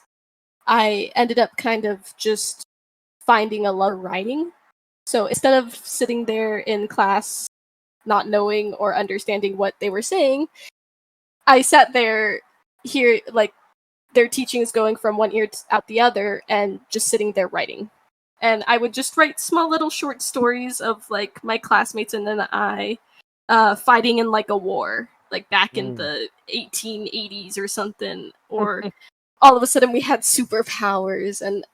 [SPEAKER 2] I ended up kind of just finding a love of writing. So instead of sitting there in class not knowing or understanding what they were saying, I sat there here like their teachings going from one ear out the other and just sitting there writing. And I would just write small little short stories of like my classmates and then I fighting in like a war, like back in the 1880s or something, or all of a sudden we had superpowers, and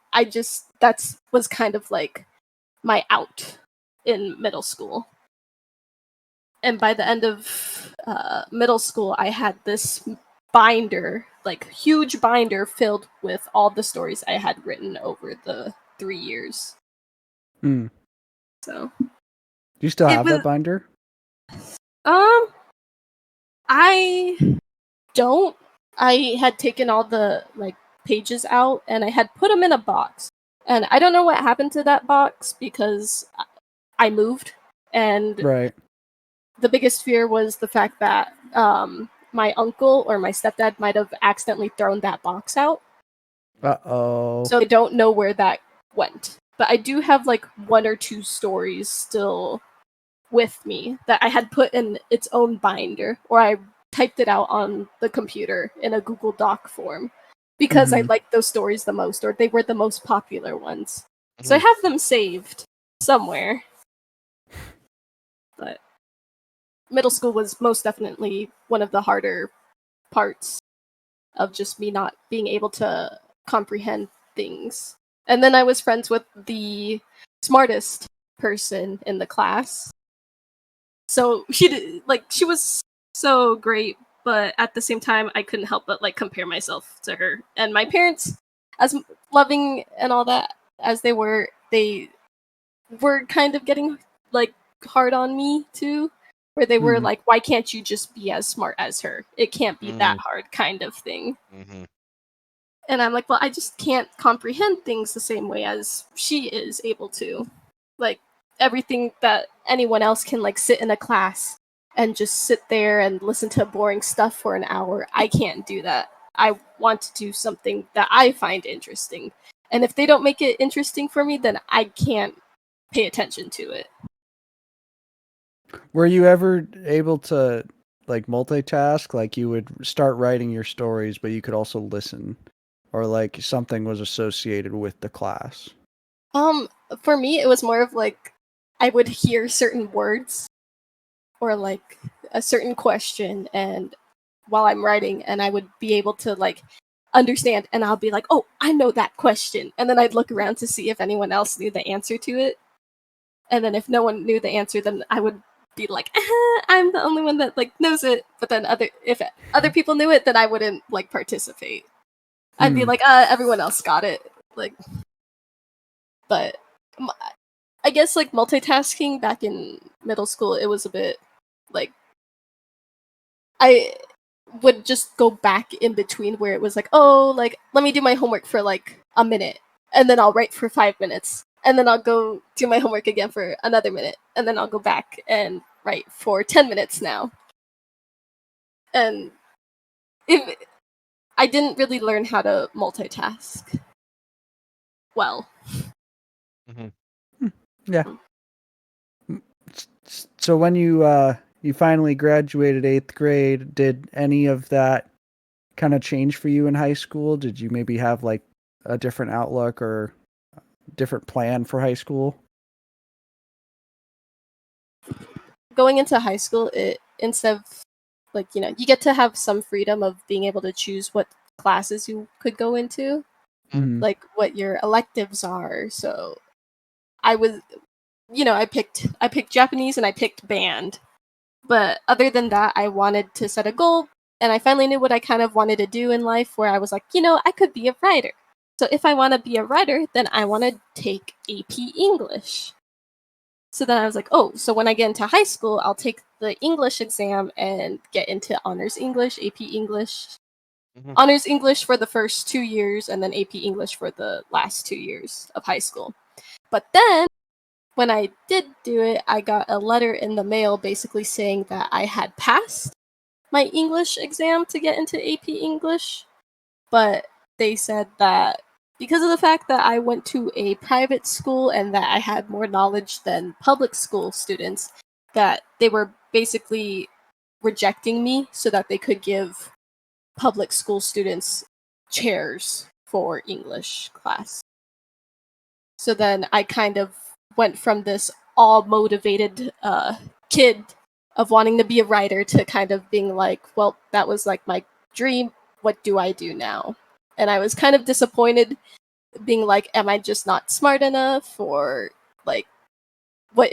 [SPEAKER 2] that was kind of like my out in middle school. And by the end of middle school, I had this binder, like huge binder filled with all the stories I had written over the 3 years. So,
[SPEAKER 1] do you still have that binder?
[SPEAKER 2] I don't. I had taken all the like pages out and I had put them in a box. And I don't know what happened to that box because I moved, and
[SPEAKER 1] Right.
[SPEAKER 2] the biggest fear was the fact that my uncle or my stepdad might have accidentally thrown that box out.
[SPEAKER 1] Uh-oh.
[SPEAKER 2] So I don't know where that went. But I do have like 1 or 2 stories still with me that I had put in its own binder, or I typed it out on the computer in a Google Doc form because I liked those stories the most, or they were the most popular ones. So I have them saved somewhere. But middle school was most definitely one of the harder parts of just me not being able to comprehend things. And then I was friends with the smartest person in the class. So she was so great but at the same time, I couldn't help but like compare myself to her. And my parents, as loving and all that as they were kind of getting like hard on me too, where they were like, "Why can't you just be as smart as her? It can't be that hard," kind of thing. And I'm like, well, I just can't comprehend things the same way as she is able to. Like, everything that anyone else can, like, sit in a class and just sit there and listen to boring stuff for an hour, I can't do that. I want to do something that I find interesting. And if they don't make it interesting for me, then I can't pay attention to it.
[SPEAKER 1] Were you ever able to, like, multitask? Like, you would start writing your stories, but you could also listen? Or, like, something was associated with the class?
[SPEAKER 2] For me, it was more of, like, I would hear certain words or, like, a certain question and while I'm writing, and I would be able to, like, understand, and I'll be like, "Oh, I know that question." And then I'd look around to see if anyone else knew the answer to it. And then if no one knew the answer, then I would be like, I'm the only one that like knows it. But then if other people knew it, then I wouldn't like participate. I'd be like, everyone else got it. Like, but I guess like multitasking back in middle school, it was a bit like I would just go back in between where it was like, oh, like let me do my homework for like a minute, and then I'll write for 5 minutes. And then I'll go do my homework again for another minute. And then I'll go back and write for 10 minutes now. And I didn't really learn how to multitask well.
[SPEAKER 1] Yeah. So when you finally graduated 8th grade, did any of that kind of change for you in high school? Did you maybe have like a different outlook or different plan for high school?
[SPEAKER 2] Going into high school, instead of like, you get to have some freedom of being able to choose what classes you could go into, like what your electives are. So I was, I picked Japanese and I picked band. But other than that, I wanted to set a goal, and I finally knew what I kind of wanted to do in life, where I was like, I could be a writer. So if I want to be a writer, then I want to take AP English. So then I was like, oh, so when I get into high school, I'll take the English exam and get into Honors English, AP English. Honors English for the first 2 years, and then AP English for the last 2 years of high school. But then, when I did do it, I got a letter in the mail basically saying that I had passed my English exam to get into AP English. But they said that because of the fact that I went to a private school and that I had more knowledge than public school students, that they were basically rejecting me so that they could give public school students chairs for English class. So then I kind of went from this all motivated kid of wanting to be a writer to kind of being like, well, that was like my dream. What do I do now? And I was kind of disappointed, being like, am I just not smart enough, or like what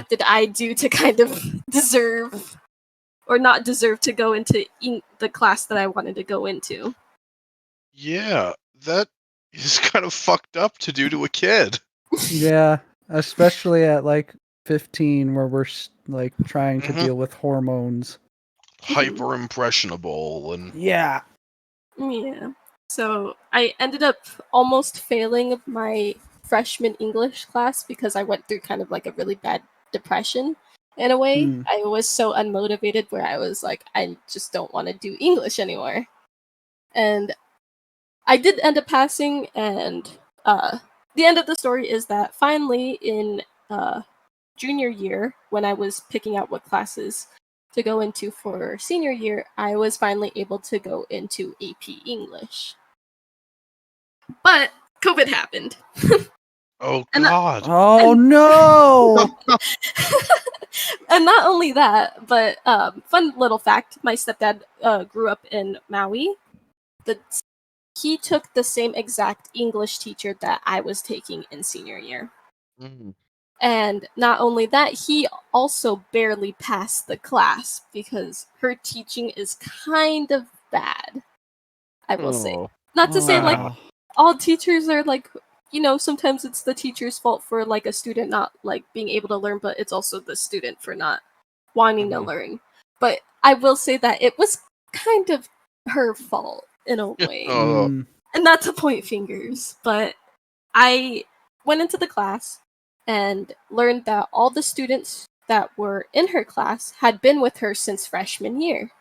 [SPEAKER 2] did I do to kind of deserve or not deserve to go into the class that I wanted to go into?
[SPEAKER 3] Yeah, that is kind of fucked up to do to a kid.
[SPEAKER 1] Yeah, especially at like 15, where we're like trying to deal with hormones.
[SPEAKER 3] Hyper impressionable and
[SPEAKER 1] yeah.
[SPEAKER 2] So I ended up almost failing my freshman English class because I went through kind of like a really bad depression in a way. I was so unmotivated where I was like, I just don't want to do English anymore. And I did end up passing, and the end of the story is that finally in junior year, when I was picking out what classes to go into for senior year, I was finally able to go into AP English. But COVID happened.
[SPEAKER 3] oh god.
[SPEAKER 1] Oh no!
[SPEAKER 2] And not only that, but fun little fact, my stepdad grew up in Maui. He took the same exact English teacher that I was taking in senior year. And not only that, he also barely passed the class because her teaching is kind of bad, I will say.
[SPEAKER 4] Oh.
[SPEAKER 2] Not to say, like,
[SPEAKER 1] Oh.
[SPEAKER 2] all teachers are, like, sometimes it's the teacher's fault for, like, a student not, like, being able to learn, but it's also the student for not wanting to learn. But I will say that it was kind of her fault, in a way.
[SPEAKER 3] Oh.
[SPEAKER 2] And not to point fingers, but I went into the class and learned that all the students that were in her class had been with her since freshman year.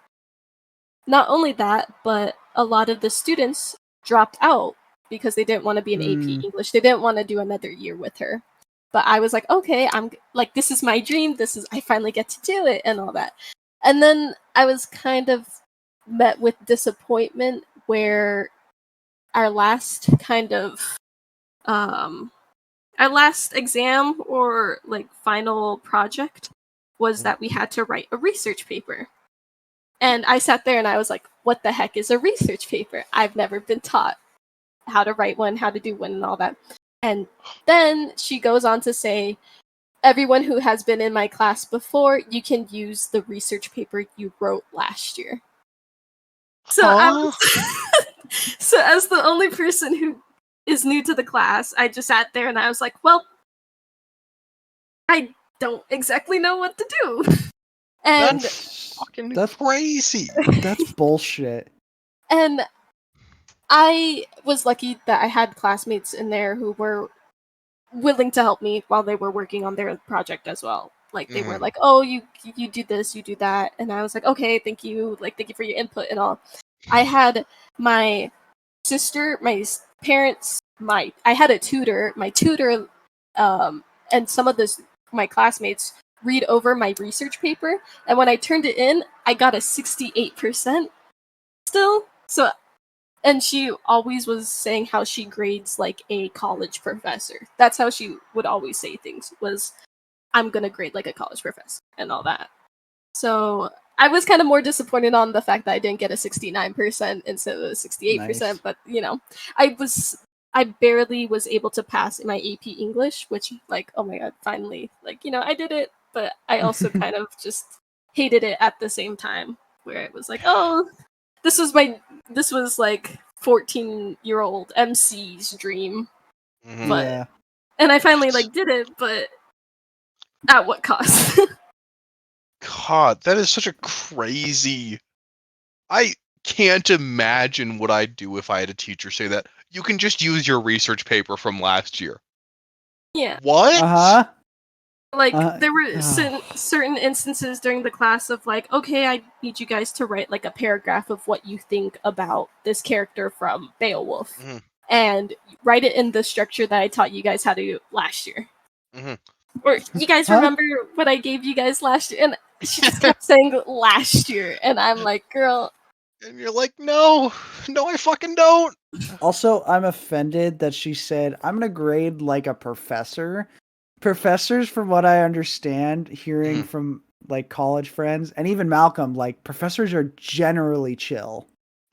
[SPEAKER 2] Not only that, but a lot of the students dropped out because they didn't want to be in AP English. They didn't want to do another year with her. But I was like, okay, I'm like, this is my dream. I finally get to do it and all that. And then I was kind of met with disappointment where our last our last exam or like final project was that we had to write a research paper. And I sat there and I was like, what the heck is a research paper? I've never been taught how to write one, how to do one, and all that. And then she goes on to say, everyone who has been in my class before, you can use the research paper you wrote last year. So so as the only person who is new to the class, I just sat there and I was like, well, I don't exactly know what to do. And
[SPEAKER 3] That's fucking crazy.
[SPEAKER 1] That's bullshit.
[SPEAKER 2] And I was lucky that I had classmates in there who were willing to help me while they were working on their project as well. Like they were like, "Oh, you do this, you do that," and I was like, "Okay, thank you. Like, thank you for your input and all." I had my sister, my parents, I had a tutor, my tutor, and some of my classmates read over my research paper, and when I turned it in, I got a 68% still. So, and she always was saying how she grades like a college professor. That's how she would always say things, was, I'm gonna grade like a college professor and all that. So I was kind of more disappointed on the fact that I didn't get a 69% instead of a 68%,
[SPEAKER 1] Nice.
[SPEAKER 2] but I barely was able to pass in my AP English, which, like, oh my god, finally, like, I did it, but I also kind of just hated it at the same time, where it was like, oh, this was like 14-year-old MC's dream. But
[SPEAKER 1] Yeah.
[SPEAKER 2] and I finally like did it, but at what cost?
[SPEAKER 3] God, that is such a crazy. I can't imagine what I'd do if I had a teacher say that. You can just use your research paper from last year.
[SPEAKER 2] Yeah.
[SPEAKER 3] What?
[SPEAKER 1] Uh-huh.
[SPEAKER 2] Like, there were certain instances during the class of like, okay, I need you guys to write like a paragraph of what you think about this character from Beowulf.
[SPEAKER 3] Mm-hmm.
[SPEAKER 2] And write it in the structure that I taught you guys how to do last year.
[SPEAKER 3] Mm-hmm.
[SPEAKER 2] Or you guys remember what I gave you guys last year? And she just kept saying last year. And I'm like, girl.
[SPEAKER 3] And you're like, no, I fucking don't.
[SPEAKER 1] Also, I'm offended that she said, I'm going to grade like a professor. Professors, from what I understand, hearing from like college friends, and even Malcolm, like professors are generally chill.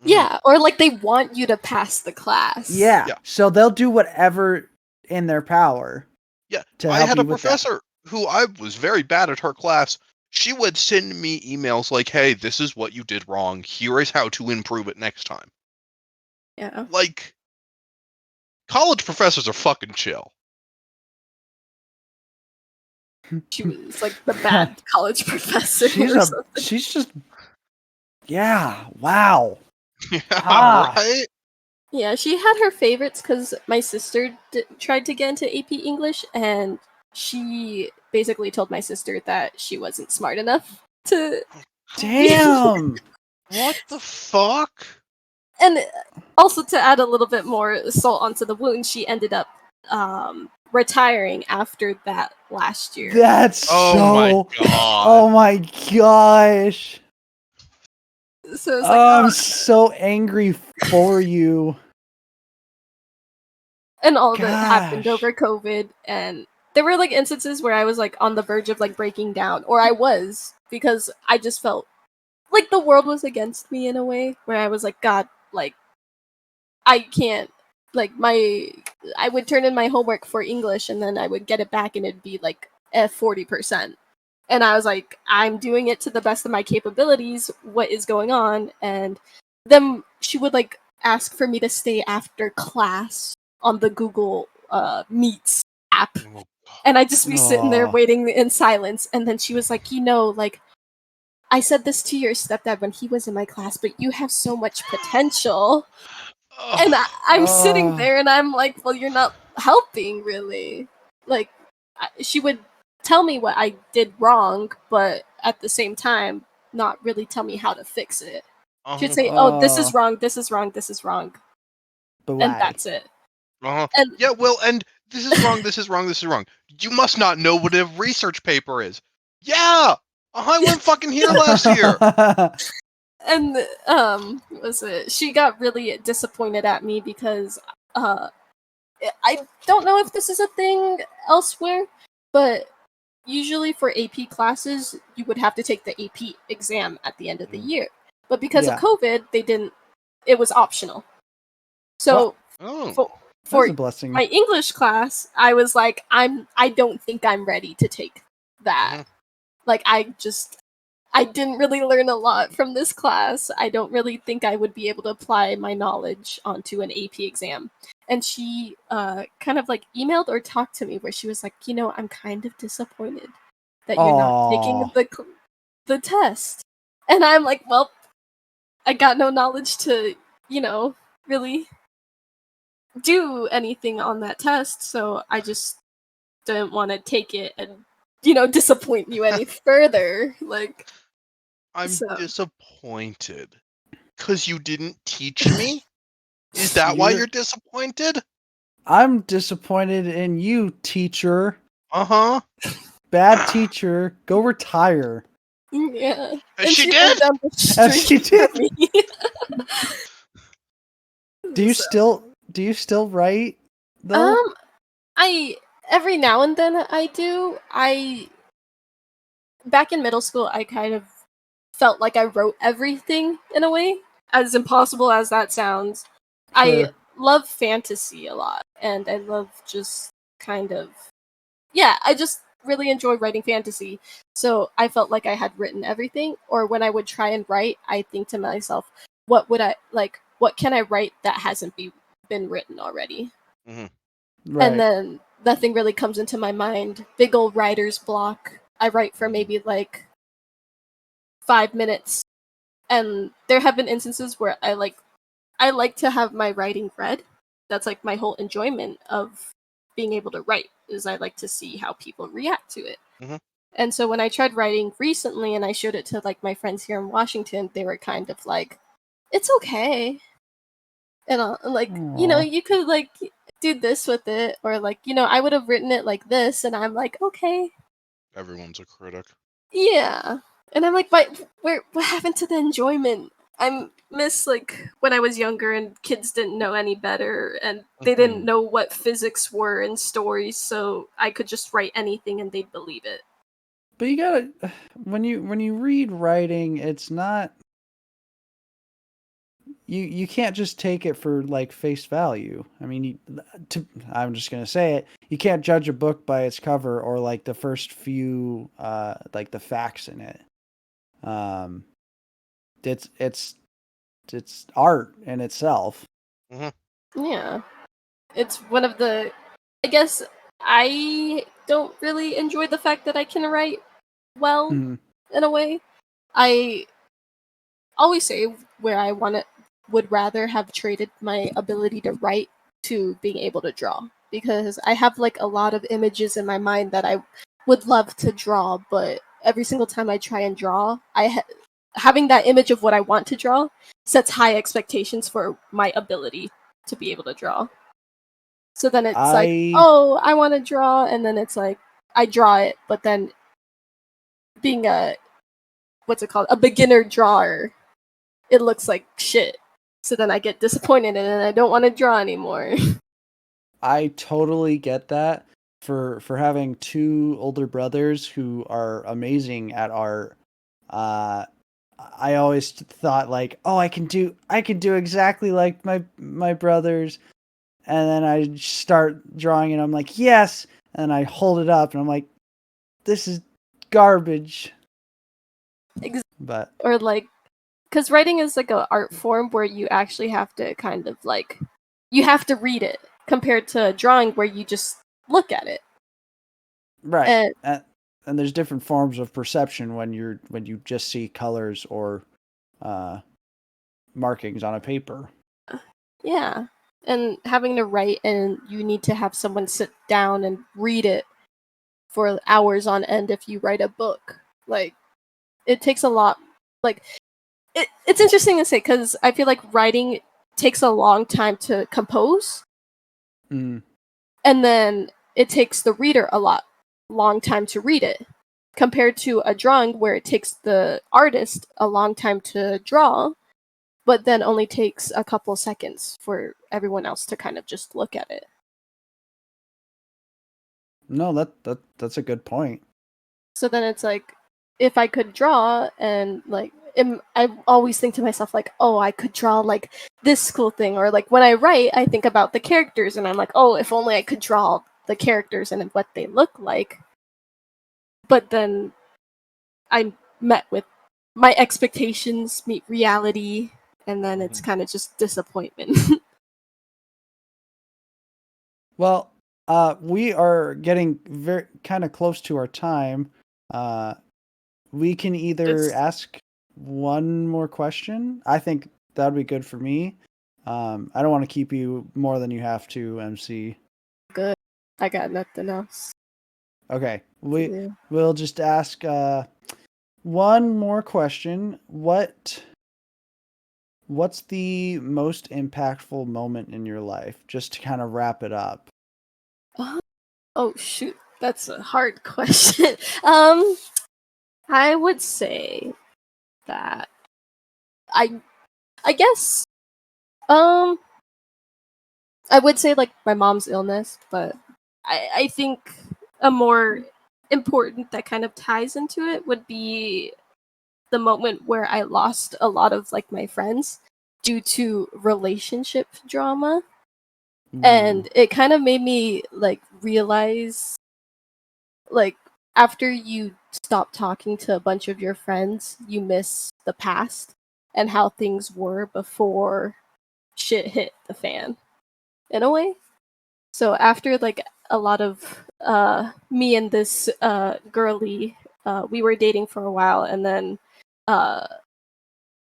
[SPEAKER 2] Yeah, or like they want you to pass the class.
[SPEAKER 1] Yeah. So they'll do whatever in their power.
[SPEAKER 3] Yeah.
[SPEAKER 1] To
[SPEAKER 3] I
[SPEAKER 1] help
[SPEAKER 3] had
[SPEAKER 1] you
[SPEAKER 3] a
[SPEAKER 1] with
[SPEAKER 3] professor who I was very bad at her class. She would send me emails like, hey, this is what you did wrong. Here is how to improve it next time.
[SPEAKER 2] Yeah.
[SPEAKER 3] Like, college professors are fucking chill.
[SPEAKER 2] She was like the bad college professor.
[SPEAKER 1] She's just. Yeah. Wow.
[SPEAKER 3] Yeah, right?
[SPEAKER 2] Yeah, she had her favorites because my sister tried to get into AP English, and she basically told my sister that she wasn't smart enough to.
[SPEAKER 1] Damn!
[SPEAKER 3] What the fuck?
[SPEAKER 2] And also, to add a little bit more salt onto the wound, she ended up retiring after that last year.
[SPEAKER 1] That's
[SPEAKER 3] my god.
[SPEAKER 1] Oh my gosh.
[SPEAKER 2] So it's like,
[SPEAKER 1] I'm so angry for you.
[SPEAKER 2] And all of it happened over COVID, and there were like instances where I was like on the verge of like breaking down, or I was, because I just felt like the world was against me in a way where I was like, God, like, I can't like I would turn in my homework for English and then I would get it back and it'd be like at 40%. And I was like, I'm doing it to the best of my capabilities. What is going on? And then she would like ask for me to stay after class on the Google Meets app.
[SPEAKER 3] Oh,
[SPEAKER 2] And I'd just be sitting there
[SPEAKER 1] Aw.
[SPEAKER 2] waiting in silence. And then she was like, like, I said this to your stepdad when he was in my class, but you have so much potential. And I'm sitting there and I'm like, well, you're not helping really. Like, she would tell me what I did wrong, but at the same time, not really tell me how to fix it. She'd say, oh, this is wrong, this is wrong, this is wrong.
[SPEAKER 1] But
[SPEAKER 2] And
[SPEAKER 1] why?
[SPEAKER 2] that's it.
[SPEAKER 3] And yeah, well, and this is wrong, this is wrong, this is wrong. You must not know what a research paper is. Yeah! I went fucking here last year.
[SPEAKER 2] And was it? She got really disappointed at me because I don't know if this is a thing elsewhere, but usually for AP classes, you would have to take the AP exam at the end of the year. But because of COVID, they didn't. It was optional. So for
[SPEAKER 1] that's a blessing.
[SPEAKER 2] my English class, I was like, I don't think I'm ready to take that. Like I didn't really learn a lot from this class. I don't really think I would be able to apply my knowledge onto an AP exam. And she kind of like emailed or talked to me where she was like, I'm kind of disappointed that you're not taking the test. And I'm like, well, I got no knowledge to, really do anything on that test, so I just didn't want to take it and, disappoint you any further. Like,
[SPEAKER 3] I'm
[SPEAKER 2] so.
[SPEAKER 3] disappointed. Because you didn't teach me? Is that why you're disappointed?
[SPEAKER 1] I'm disappointed in you, teacher.
[SPEAKER 3] Uh-huh.
[SPEAKER 1] Bad teacher. Go retire.
[SPEAKER 2] Yeah.
[SPEAKER 3] As she did?
[SPEAKER 1] As she did. Do you still write though?
[SPEAKER 2] I every now and then I do. Back in middle school I kind of felt like I wrote everything in a way, as impossible as that sounds.
[SPEAKER 1] Sure.
[SPEAKER 2] I love fantasy a lot, and I love just kind of I just really enjoy writing fantasy. So I felt like I had written everything, or when I would try and write, I think to myself, what can I write that hasn't been written already?
[SPEAKER 3] Mm-hmm.
[SPEAKER 1] Right.
[SPEAKER 2] And then nothing really comes into my mind. Big old writer's block. I write for maybe like 5 minutes, and there have been instances where I like to have my writing read. That's like my whole enjoyment of being able to write, is I like to see how people react to it.
[SPEAKER 3] Mm-hmm.
[SPEAKER 2] And so when I tried writing recently and I showed it to like my friends here in Washington, they were kind of like, it's okay. And like, you could like do this with it, or like, I would have written it like this, and I'm like, okay.
[SPEAKER 3] Everyone's a critic.
[SPEAKER 2] Yeah. And I'm like, but what happened to the enjoyment? I miss like when I was younger and kids didn't know any better and they didn't know what physics were in stories, so I could just write anything and they'd believe it.
[SPEAKER 1] But you gotta when you read writing, it's not you can't just take it for like face value. I mean, I'm just gonna say it. You can't judge a book by its cover or like the first few like the facts in it. It's art in itself.
[SPEAKER 3] Mm-hmm.
[SPEAKER 2] Yeah. It's one of the I guess I don't really enjoy the fact that I can write well in a way. I always say where I would rather have traded my ability to write to being able to draw, because I have like a lot of images in my mind that I would love to draw, but every single time I try and draw, having that image of what I want to draw sets high expectations for my ability to be able to draw. So then it's like, oh, I want to draw, and then it's like I draw it, but then being a beginner drawer, it looks like shit. So then I get disappointed and I don't want to draw anymore.
[SPEAKER 1] I totally get that. For having two older brothers who are amazing at art, I always thought like, oh, I can do exactly like my brothers, and then I start drawing and I'm like, yes, and I hold it up and I'm like, this is garbage. But
[SPEAKER 2] or like, because writing is like an art form where you actually have to kind of like, you have to read it compared to drawing where you just look at it.
[SPEAKER 1] right, and there's different forms of perception when you just see colors or markings on a paper.
[SPEAKER 2] Yeah, and having to write, and you need to have someone sit down and read it for hours on end if you write a book. Like, it takes a lot. Like, it's interesting to say because I feel like writing takes a long time to compose,
[SPEAKER 1] Mm.
[SPEAKER 2] and then it takes the reader a long time to read it, compared to a drawing where it takes the artist a long time to draw, but then only takes a couple seconds for everyone else to kind of just look at it.
[SPEAKER 1] No, that's a good point.
[SPEAKER 2] So then it's like, if I could draw and like, I always think to myself like, oh, I could draw like this cool thing, or like when I write, I think about the characters and I'm like, oh, if only I could draw the characters and what they look like. But then I met with my expectations meet reality, and then it's kind of just disappointment.
[SPEAKER 1] Well, we are getting very kind of close to our time. We can either
[SPEAKER 2] It's
[SPEAKER 1] ask one more question. I think that'd be good for me. I don't want to keep you more than you have to, MC.
[SPEAKER 2] good. I got nothing else.
[SPEAKER 1] Okay,
[SPEAKER 2] Yeah.
[SPEAKER 1] we'll just ask one more question. What's the most impactful moment in your life? Just to kind of wrap it up.
[SPEAKER 2] Oh shoot, that's a hard question. I would say that I I guess I would say like my mom's illness, but I think a more important that kind of ties into it would be the moment where I lost a lot of like my friends due to relationship drama. And it kind of made me like realize, like, after you stop talking to a bunch of your friends, you miss the past and how things were before shit hit the fan, in a way. So after like a lot of me and this girly, we were dating for a while, and then uh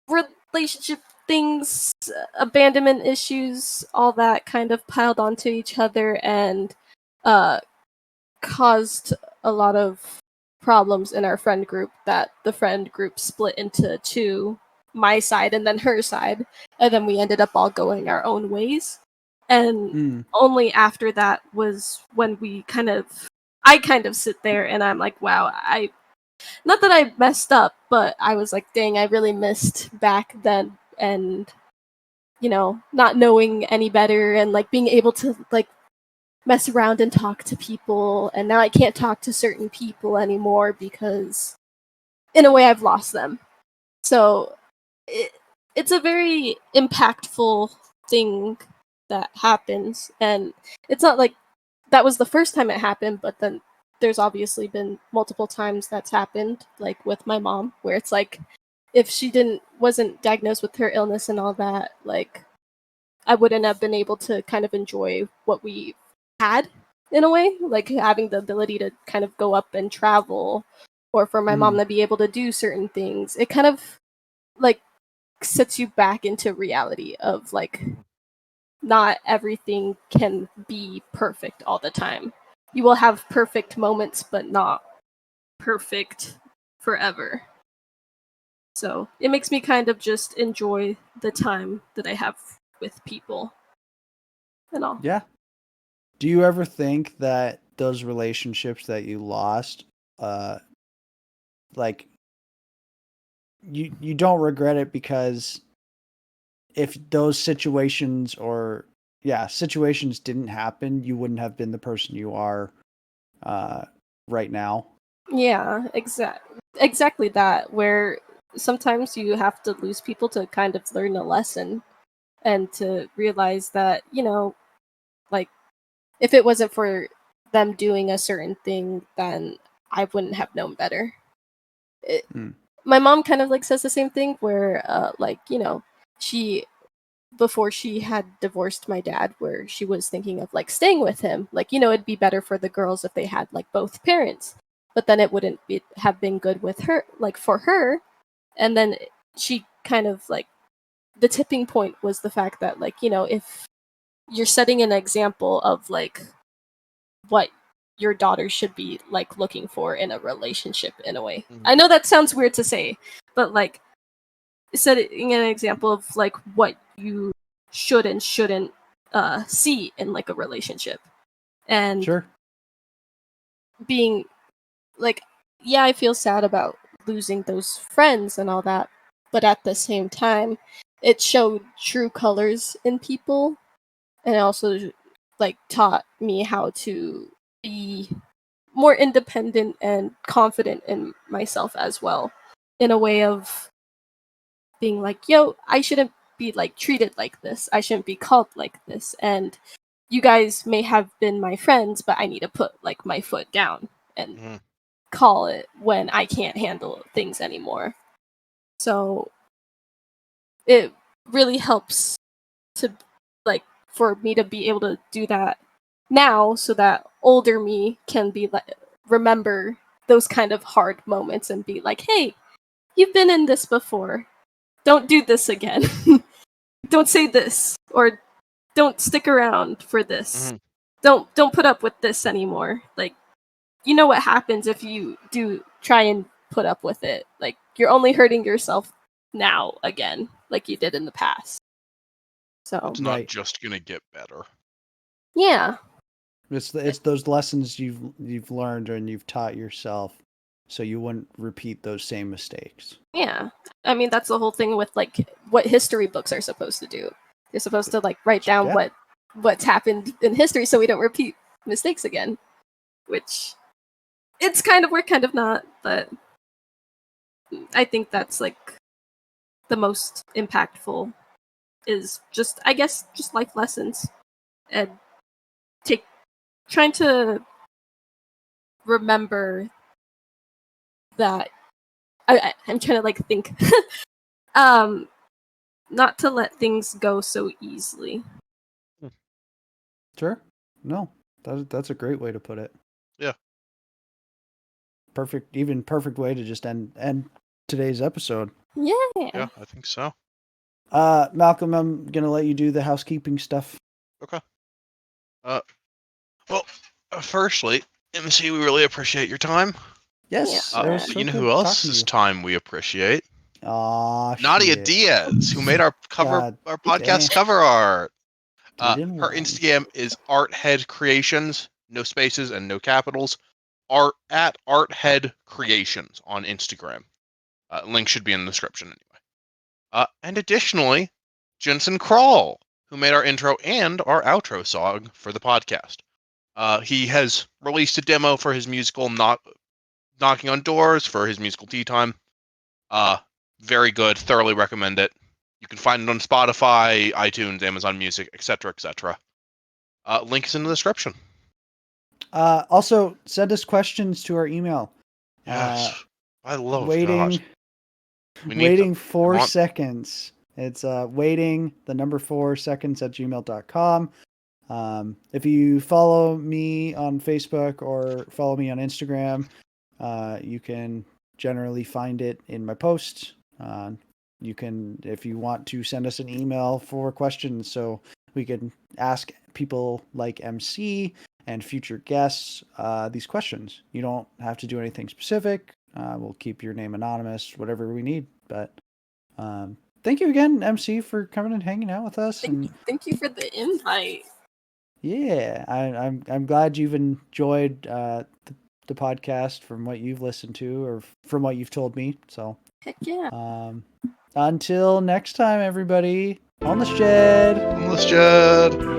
[SPEAKER 2] relationship things, abandonment issues, all that kind of piled onto each other and uh caused a lot of problems in our friend group, that the friend group split into two, my side and then her side, and then we ended up all going our own ways. And only after that was when I kind of sit there and I'm like, wow, I not that I messed up, but I was like, dang, I really missed back then, and not knowing any better and like being able to like mess around and talk to people, and now I can't talk to certain people anymore because in a way I've lost them. So it's a very impactful thing that happens, and it's not like that was the first time it happened, but then there's obviously been multiple times that's happened, like with my mom, where it's like if she wasn't diagnosed with her illness and all that, like I wouldn't have been able to kind of enjoy what we had, in a way, like having the ability to kind of go up and travel, or for my mom to be able to do certain things. It kind of like sets you back into reality of like not everything can be perfect all the time. You will have perfect moments, but not perfect forever. So it makes me kind of just enjoy the time that I have with people and all.
[SPEAKER 1] Yeah. Do you ever think that those relationships that you lost, like you don't regret it because if those situations didn't happen, you wouldn't have been the person you are right now?
[SPEAKER 2] Yeah, exactly that, where sometimes you have to lose people to kind of learn a lesson and to realize that, if it wasn't for them doing a certain thing, then I wouldn't have known better. My mom kind of like says the same thing where like, you know, she before she had divorced my dad, where she was thinking of like staying with him, like, you know, it'd be better for the girls if they had like both parents, but then it wouldn't have been good with her, like for her. And then she kind of like, the tipping point was the fact that, like, you know, if you're setting an example of like what your daughter should be like looking for in a relationship in a way. I know that sounds weird to say, but like setting an example of like what you should and shouldn't see in like a relationship. And
[SPEAKER 1] Sure.
[SPEAKER 2] being like, yeah, I feel sad about losing those friends and all that, but at the same time, it showed true colors in people, and it also like taught me how to be more independent and confident in myself as well, in a way of being like, yo, I shouldn't be like treated like this, I shouldn't be called like this, and you guys may have been my friends, but I need to put like my foot down and call it when I can't handle things anymore. So it really helps to like for me to be able to do that now, so that older me can be like remember those kind of hard moments and be like, hey, you've been in this before, don't do this again. Don't say this, or don't stick around for this. Don't put up with this anymore. Like, you know what happens if you do try and put up with it. Like, you're only hurting yourself now again, like you did in the past. So
[SPEAKER 3] it's not just gonna get better.
[SPEAKER 2] Yeah.
[SPEAKER 1] It's those lessons you've learned and you've taught yourself, so you wouldn't repeat those same mistakes.
[SPEAKER 2] Yeah. I mean, that's the whole thing with like what history books are supposed to do. They're supposed to like write down what's happened in history so we don't repeat mistakes again. Which it's kind of, we're kind of not, but I think that's like the most impactful is just, I guess, just life lessons and trying to remember that I'm trying to like think not to let things go so easily.
[SPEAKER 1] Sure. No, that's a great way to put it.
[SPEAKER 3] Yeah.
[SPEAKER 1] Perfect way to just end today's episode.
[SPEAKER 2] Yeah.
[SPEAKER 3] Yeah, I think so.
[SPEAKER 1] Malcolm, I'm gonna let you do the housekeeping stuff.
[SPEAKER 3] Okay. Well, firstly, MC, we really appreciate your time.
[SPEAKER 1] Yes.
[SPEAKER 3] But you know who else's time we appreciate? Nadia
[SPEAKER 1] shit.
[SPEAKER 3] Diaz, who made our podcast cover art. Her Instagram is Arthead Creations, no spaces and no capitals. At Arthead Creations on Instagram. Link should be in the description anyway. And additionally, Jensen Kroll, who made our intro and our outro song for the podcast. He has released a demo for his musical Knocking on Doors for his musical Tea Time. Very good. Thoroughly recommend it. You can find it on Spotify, iTunes, Amazon Music, etc., etc. Link is in the description.
[SPEAKER 1] Also, send us questions to our email.
[SPEAKER 3] Yes. I love
[SPEAKER 1] waiting. Waiting 4 seconds. It's waiting, the number 4 seconds at gmail.com. If you follow me on Facebook or follow me on Instagram, you can generally find it in my posts. You can, if you want to send us an email for questions so we can ask people like MC and future guests these questions. You don't have to do anything specific. We'll keep your name anonymous, whatever we need. But thank you again, MC, for coming and hanging out with us.
[SPEAKER 2] Thank you for the invite.
[SPEAKER 1] Yeah, I'm glad you've enjoyed the podcast from what you've listened to or from what you've told me. So
[SPEAKER 2] heck yeah.
[SPEAKER 1] Until next time, everybody. On the shed.
[SPEAKER 3] On the shed.